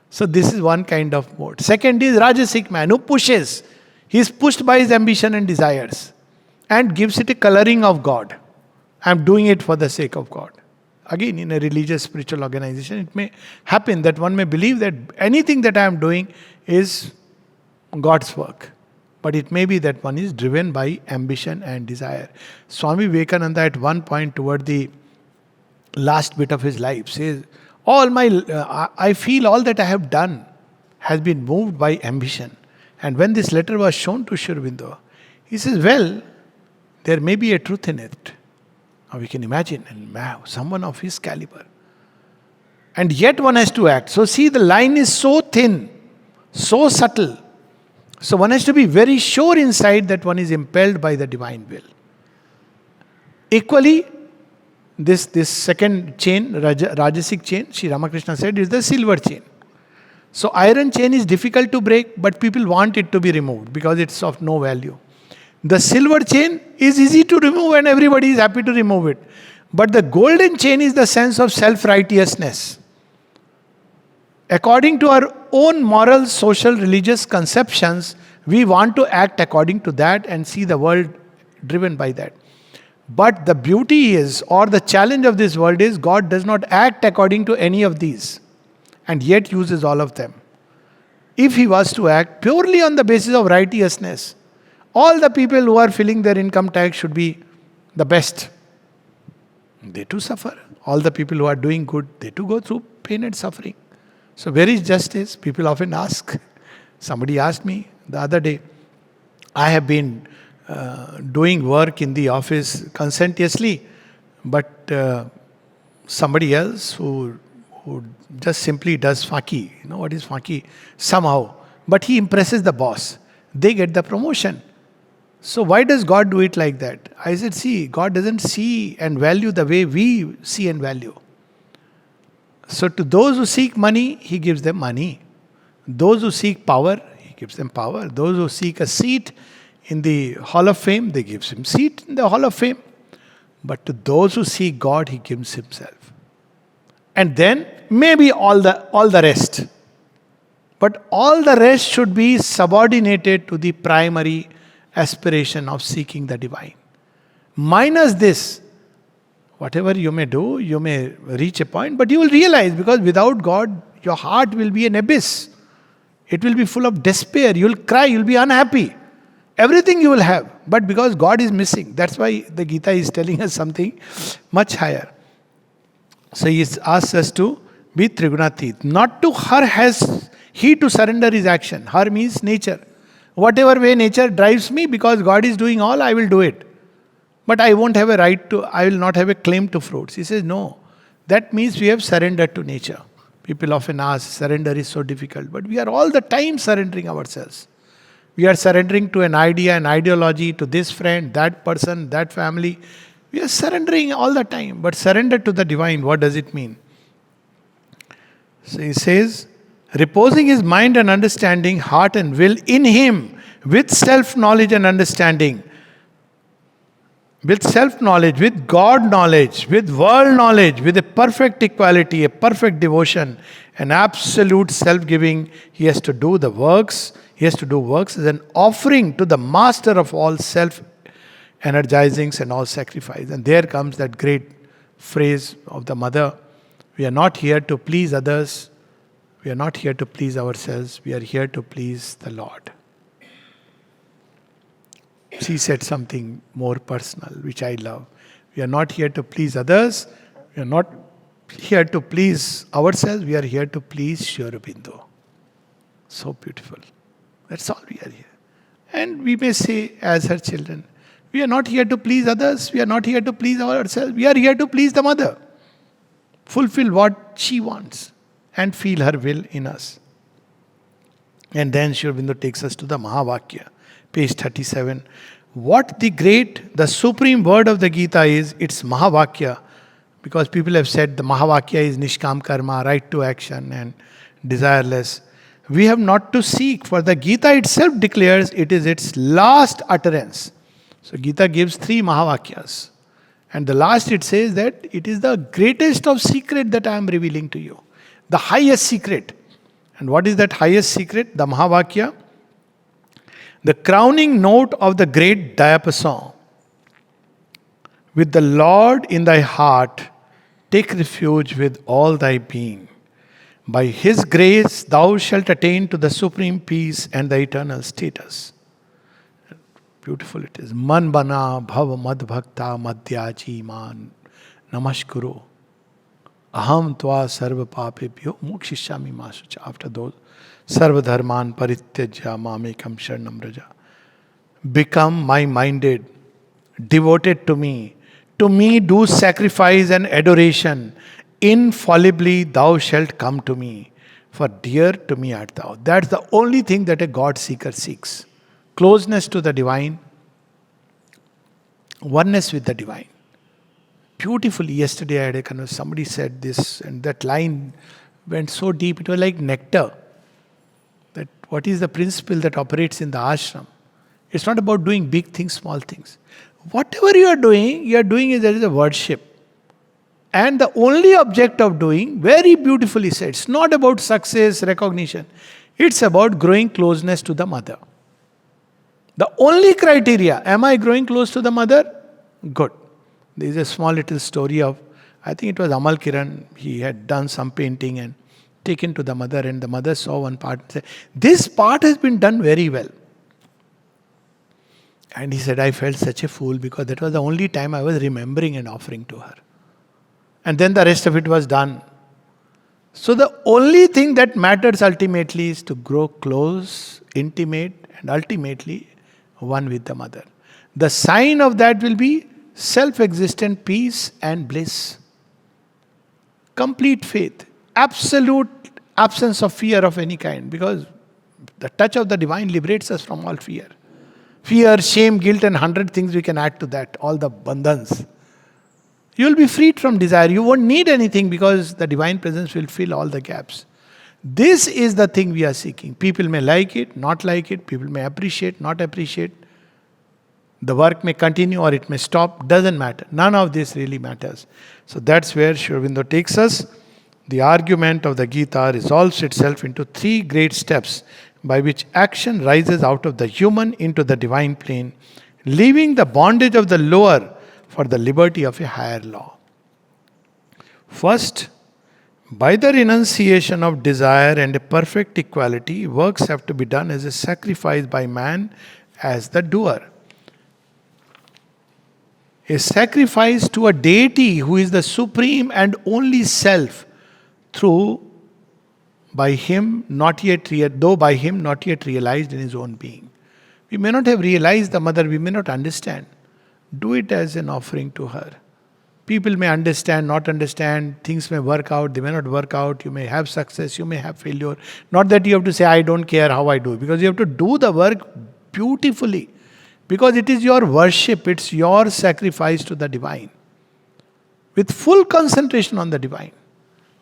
So this is one kind of mode. Second is Rajasic man who pushes. He is pushed by his ambition and desires and gives it a coloring of God. I am doing it for the sake of God. Again, in a religious spiritual organization, it may happen that one may believe that anything that I am doing is God's work. But it may be that one is driven by ambition and desire. Swami Vivekananda at one point toward the last bit of his life says, I feel all that I have done has been moved by ambition. And when this letter was shown to Sri Aurobindo, he says, well, there may be a truth in it. Now we can imagine, and someone of his caliber. And yet one has to act. So see, the line is so thin, so subtle. So one has to be very sure inside that one is impelled by the divine will. Equally, this second chain, Rajasic chain, Sri Ramakrishna said, is the silver chain. So iron chain is difficult to break, but people want it to be removed because it's of no value. The silver chain is easy to remove and everybody is happy to remove it. But the golden chain is the sense of self-righteousness. According to our own moral, social, religious conceptions, we want to act according to that and see the world driven by that. But the beauty is, or the challenge of this world is, God does not act according to any of these and yet uses all of them. If He was to act purely on the basis of righteousness, all the people who are filling their income tax should be the best. They too suffer. All the people who are doing good, they too go through pain and suffering. So where is justice? People often ask. Somebody asked me the other day, I have been doing work in the office conscientiously, but somebody else who just simply does faki. You know what is faki? Somehow. But he impresses the boss. They get the promotion. So why does God do it like that? I said, see, God doesn't see and value the way we see and value. So to those who seek money, He gives them money. Those who seek power, He gives them power. Those who seek a seat in the Hall of Fame, they gives Him seat in the Hall of Fame. But to those who seek God, He gives Himself. And then maybe all the rest. But all the rest should be subordinated to the primary aspiration of seeking the divine. Minus this, whatever you may do, you may reach a point, but you will realize, because without God, your heart will be an abyss. It will be full of despair. You will cry, you will be unhappy. Everything you will have, but because God is missing. That's why the Gita is telling us something much higher. So He asks us to be Trigunatit. Not to her has He to surrender His action. Her means nature. Whatever way nature drives me, because God is doing all, I will do it. But I won't have a right to, I will not have a claim to fruits. He says, no. That means we have surrendered to nature. People often ask, surrender is so difficult. But we are all the time surrendering ourselves. We are surrendering to an idea, an ideology, to this friend, that person, that family. We are surrendering all the time. But surrender to the divine, what does it mean? So he says, reposing his mind and understanding, heart and will in Him, with self-knowledge and understanding, with self-knowledge, with God knowledge, with world knowledge, with a perfect equality, a perfect devotion, an absolute self-giving, he has to do the works. He has to do works as an offering to the master of all self-energizings and all sacrifice. And there comes that great phrase of the mother, we are not here to please others. We are not here to please ourselves. We are here to please the Lord. She said something more personal, which I love. We are not here to please others. We are not here to please ourselves. We are here to please Sri Aurobindo. So beautiful. That's all we are here. And we may say, as her children, we are not here to please others. We are not here to please ourselves. We are here to please the mother. Fulfill what she wants and feel her will in us. And then Sri Aurobindo takes us to the Mahavakya, page 37. What the supreme word of the Gita is, it's Mahavakya. Because people have said the Mahavakya is Nishkam Karma, right to action and desireless. We have not to seek, for the Gita itself declares it is its last utterance. So Gita gives 3 Mahavakyas. And the last it says that it is the greatest of secret that I am revealing to you. The highest secret. And what is that highest secret? The Mahavakya. The crowning note of the great diapason. With the Lord in thy heart, take refuge with all thy being. By His grace thou shalt attain to the supreme peace and the eternal status. Beautiful it is. Man bana bhav mad bhakta madhyaji man namaskuro. Aham tva sarva papebhyo mokshishami masucha. After those, sarva dharman parityajya mamekam sharanam raja. Become my minded, devoted to me. To me do sacrifice and adoration. Infallibly thou shalt come to me. For dear to me art thou. That's the only thing that a God seeker seeks. Closeness to the divine, oneness with the divine. Beautifully, yesterday I had a conversation, somebody said this, and that line went so deep, it was like nectar. That what is the principle that operates in the ashram? It's not about doing big things, small things. Whatever you are doing is there is a worship. And the only object of doing, very beautifully said, it's not about success, recognition. It's about growing closeness to the mother. The only criteria, am I growing close to the mother? Good. There is a small little story of, I think it was Amal Kiran, he had done some painting and taken to the mother, and the mother saw one part and said, this part has been done very well. And he said, I felt such a fool because that was the only time I was remembering and offering to her. And then the rest of it was done. So the only thing that matters ultimately is to grow close, intimate, and ultimately one with the mother. The sign of that will be self-existent peace and bliss. Complete faith. Absolute absence of fear of any kind, because the touch of the divine liberates us from all fear. Fear, shame, guilt, and 100 things we can add to that, all the bandhans. You will be freed from desire. You won't need anything because the divine presence will fill all the gaps. This is the thing we are seeking. People may like it, not like it. People may appreciate, not appreciate. The work may continue or it may stop. Doesn't matter. None of this really matters. So that's where Sri Aurobindo takes us. The argument of the Gita resolves itself into 3 great steps by which action rises out of the human into the divine plane, leaving the bondage of the lower for the liberty of a higher law. First, by the renunciation of desire and a perfect equality, works have to be done as a sacrifice by man as the doer. A sacrifice to a deity who is the supreme and only self, though by him not yet realized in his own being. We may not have realized the mother, we may not understand. Do it as an offering to her. People may understand, not understand, things may work out, they may not work out, you may have success, you may have failure. Not that you have to say, I don't care how I do, because you have to do the work beautifully. Because it is your worship, it's your sacrifice to the divine. With full concentration on the divine.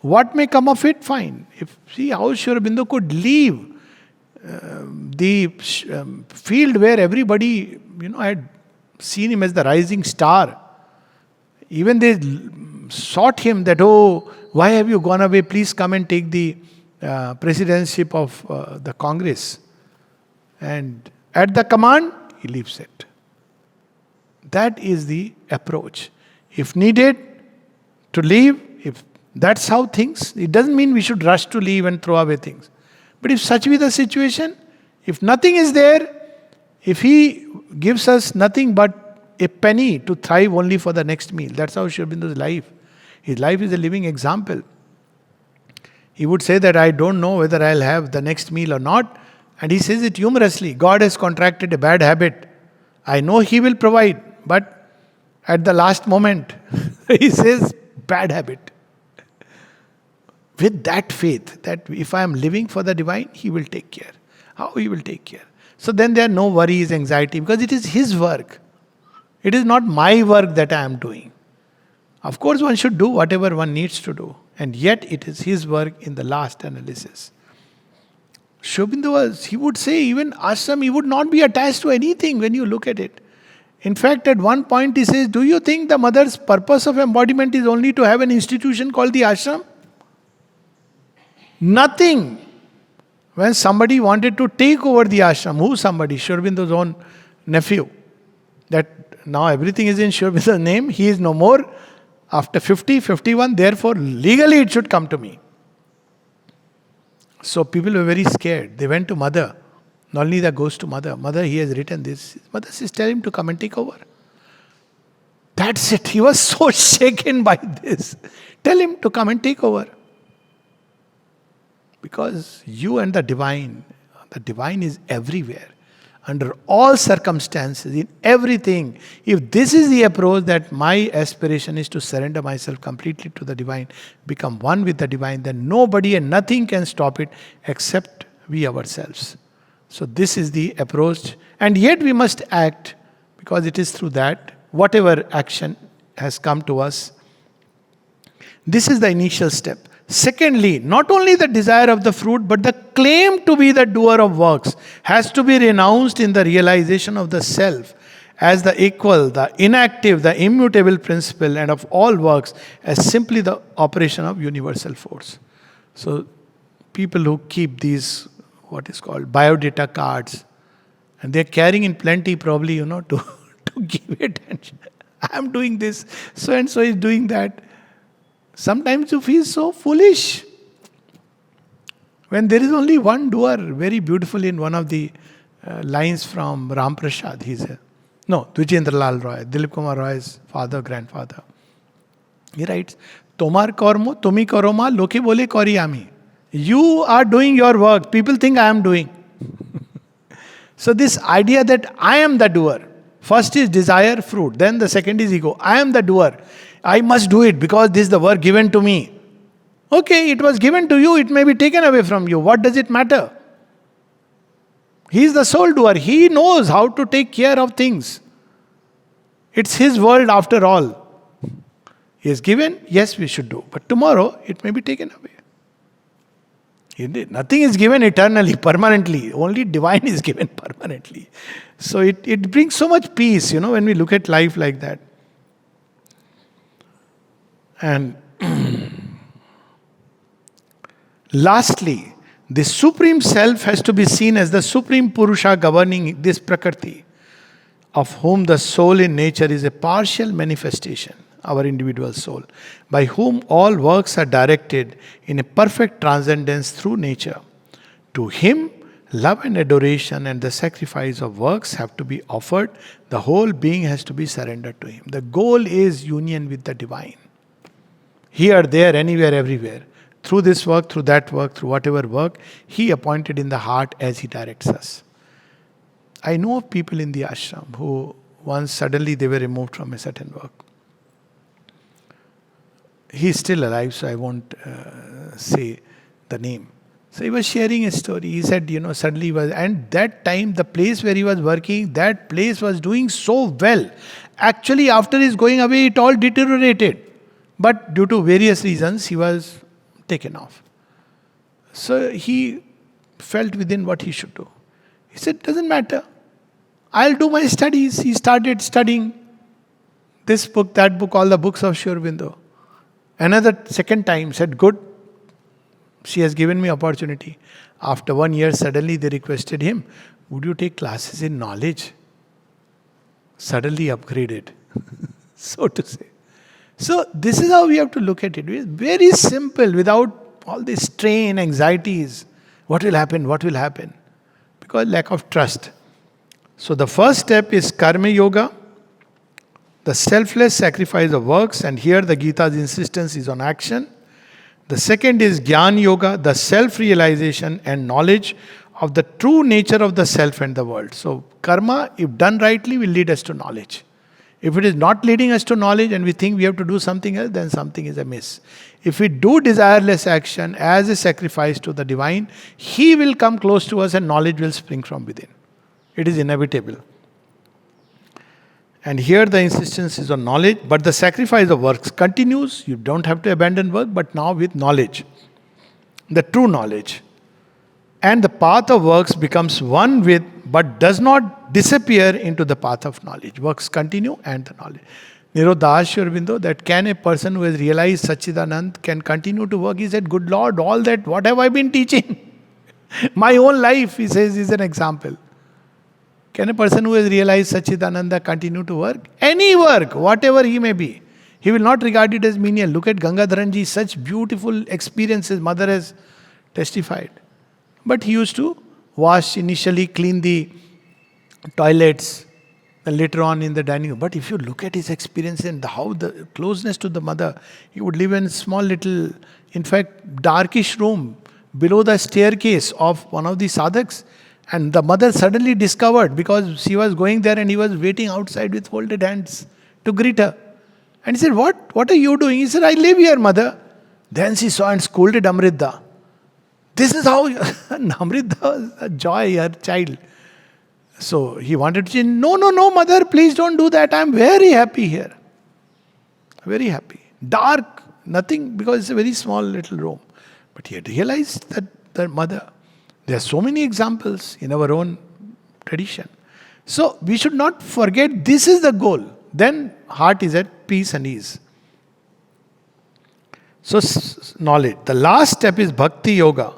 What may come of it, fine. See how Sri Aurobindo could leave the field where everybody, had seen him as the rising star. Even they sought him that, oh, why have you gone away? Please come and take the presidency of the Congress. And at the command, he leaves it. That is the approach. If needed to leave, if that's how things, it doesn't mean we should rush to leave and throw away things. But if such be the situation, if nothing is there, if he gives us nothing but a penny to thrive only for the next meal, that's how Sri Aurobindo's life. His life is a living example. He would say that I don't know whether I'll have the next meal or not. And he says it humorously. God has contracted a bad habit. I know he will provide, but at the last moment, he says, bad habit. With that faith, that if I am living for the divine, he will take care. How he will take care? So then there are no worries, anxiety, because it is his work. It is not my work that I am doing. Of course, one should do whatever one needs to do. And yet it is his work in the last analysis. Sri Aurobindo he would say, even ashram, he would not be attached to anything when you look at it. In fact, at one point he says, do you think the mother's purpose of embodiment is only to have an institution called the ashram? Nothing. When somebody wanted to take over the ashram, who somebody? Sri Aurobindo's own nephew. That now everything is in Sri Aurobindo's name, he is no more. After 50, 51, therefore legally it should come to me. So people were very scared. They went to mother. Nalnida goes to mother. Mother, he has written this. Mother says, tell him to come and take over. That's it. He was so shaken by this. Tell him to come and take over. Because you and the divine is everywhere. under all circumstances, in everything. If this is the approach, that my aspiration is to surrender myself completely to the divine, become one with the divine, then nobody and nothing can stop it except we ourselves. So this is the approach. And yet we must act, because it is through that, whatever action has come to us. This is the initial step. Secondly, not only the desire of the fruit, but the claim to be the doer of works has to be renounced in the realization of the self as the equal, the inactive, the immutable principle, and of all works as simply the operation of universal force. So, people who keep these, what is called, biodata cards, and they're carrying in plenty, probably, to give attention. I'm doing this, so and so is doing that. Sometimes you feel so foolish when there is only one doer. Very beautiful in one of the lines from Ram Prasad. Dvijendra Lal Roy, Dilip Kumar Roy's father, grandfather. He writes, Tomar kormo, tumi koroma, loke bole kori ami. You are doing your work. People think I am doing. So this idea that I am the doer. First is desire, fruit. Then the second is ego. I am the doer. I must do it because this is the work given to me. Okay, it was given to you. It may be taken away from you. What does it matter? He is the sole doer. He knows how to take care of things. It's his world after all. He has given, yes, we should do. But tomorrow, it may be taken away. Nothing is given eternally, permanently. Only divine is given permanently. So it brings so much peace, when we look at life like that. And lastly, the Supreme Self has to be seen as the Supreme Purusha governing this Prakriti, of whom the soul in nature is a partial manifestation, our individual soul, by whom all works are directed in a perfect transcendence through nature. To him, love and adoration and the sacrifice of works have to be offered. The whole being has to be surrendered to him. The goal is union with the divine. Here, there, anywhere, everywhere. Through this work, through that work, through whatever work, he appointed in the heart as he directs us. I know of people in the ashram who once suddenly they were removed from a certain work. He's still alive, so I won't say the name. So he was sharing a story. He said, suddenly he was, and that time the place where he was working, that place was doing so well. Actually, after his going away, it all deteriorated. But due to various reasons, he was taken off. So he felt within what he should do. He said, doesn't matter. I'll do my studies. He started studying this book, that book, all the books of Sri Aurobindo. Another second time said, good, she has given me opportunity. After 1 year, suddenly they requested him, would you take classes in knowledge? Suddenly upgraded, so to say. So this is how we have to look at it. It's very simple, without all this strain, anxieties. What will happen? What will happen? Because lack of trust. So the first step is karma yoga, the selfless sacrifice of works, and here the Gita's insistence is on action. The second is Jnana Yoga, the self-realization and knowledge of the true nature of the self and the world. So karma, if done rightly, will lead us to knowledge. If it is not leading us to knowledge and we think we have to do something else, then something is amiss. If we do desireless action as a sacrifice to the divine, he will come close to us and knowledge will spring from within. It is inevitable. And here the insistence is on knowledge, but the sacrifice of works continues. You don't have to abandon work, but now with knowledge, the true knowledge. And the path of works becomes one with, but does not disappear into the path of knowledge. Works continue and the knowledge. Nirodha Sri Aurobindo, that can a person who has realized Satchidanand can continue to work? He said, good Lord, all that, what have I been teaching? My own life, he says, is an example. Can a person who has realized Satchidananda continue to work? Any work, whatever he may be. He will not regard it as menial. Look at Gangadharanji, such beautiful experiences mother has testified. But he used to wash initially, clean the toilets, and later on in the dining room. But if you look at his experience and how the closeness to the mother, he would live in a small little, in fact, darkish room below the staircase of one of the sadhaks. And the mother suddenly discovered, because she was going there and he was waiting outside with folded hands to greet her. And he said, What are you doing? He said, I live here, mother. Then she saw and scolded Amrita. This is how Amrita was a joy, her child. So he wanted to say, no, mother, please don't do that. I'm very happy here. Very happy. Dark, nothing, because it's a very small little room. But he had realized that the mother, there are so many examples in our own tradition. So we should not forget this is the goal. Then heart is at peace and ease. So knowledge. The last step is bhakti yoga.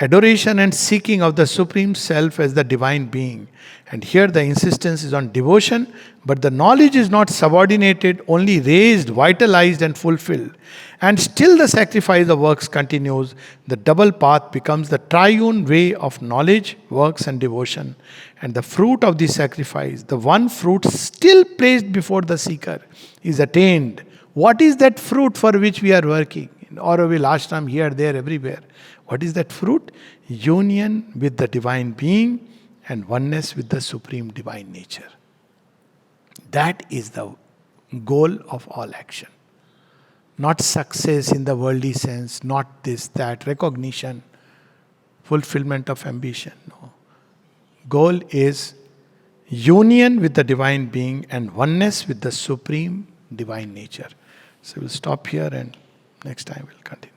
Adoration and seeking of the Supreme Self as the divine being. And here the insistence is on devotion, but the knowledge is not subordinated, only raised, vitalized, and fulfilled. And still the sacrifice of works continues. The double path becomes the triune way of knowledge, works, and devotion. And the fruit of the sacrifice, the one fruit still placed before the seeker, is attained. What is that fruit for which we are working? In Auroville, ashram, here, there, everywhere. What is that fruit? Union with the divine being and oneness with the supreme divine nature. That is the goal of all action. Not success in the worldly sense, not this, that, recognition, fulfillment of ambition. No. Goal is union with the divine being and oneness with the supreme divine nature. So we'll stop here and next time we'll continue.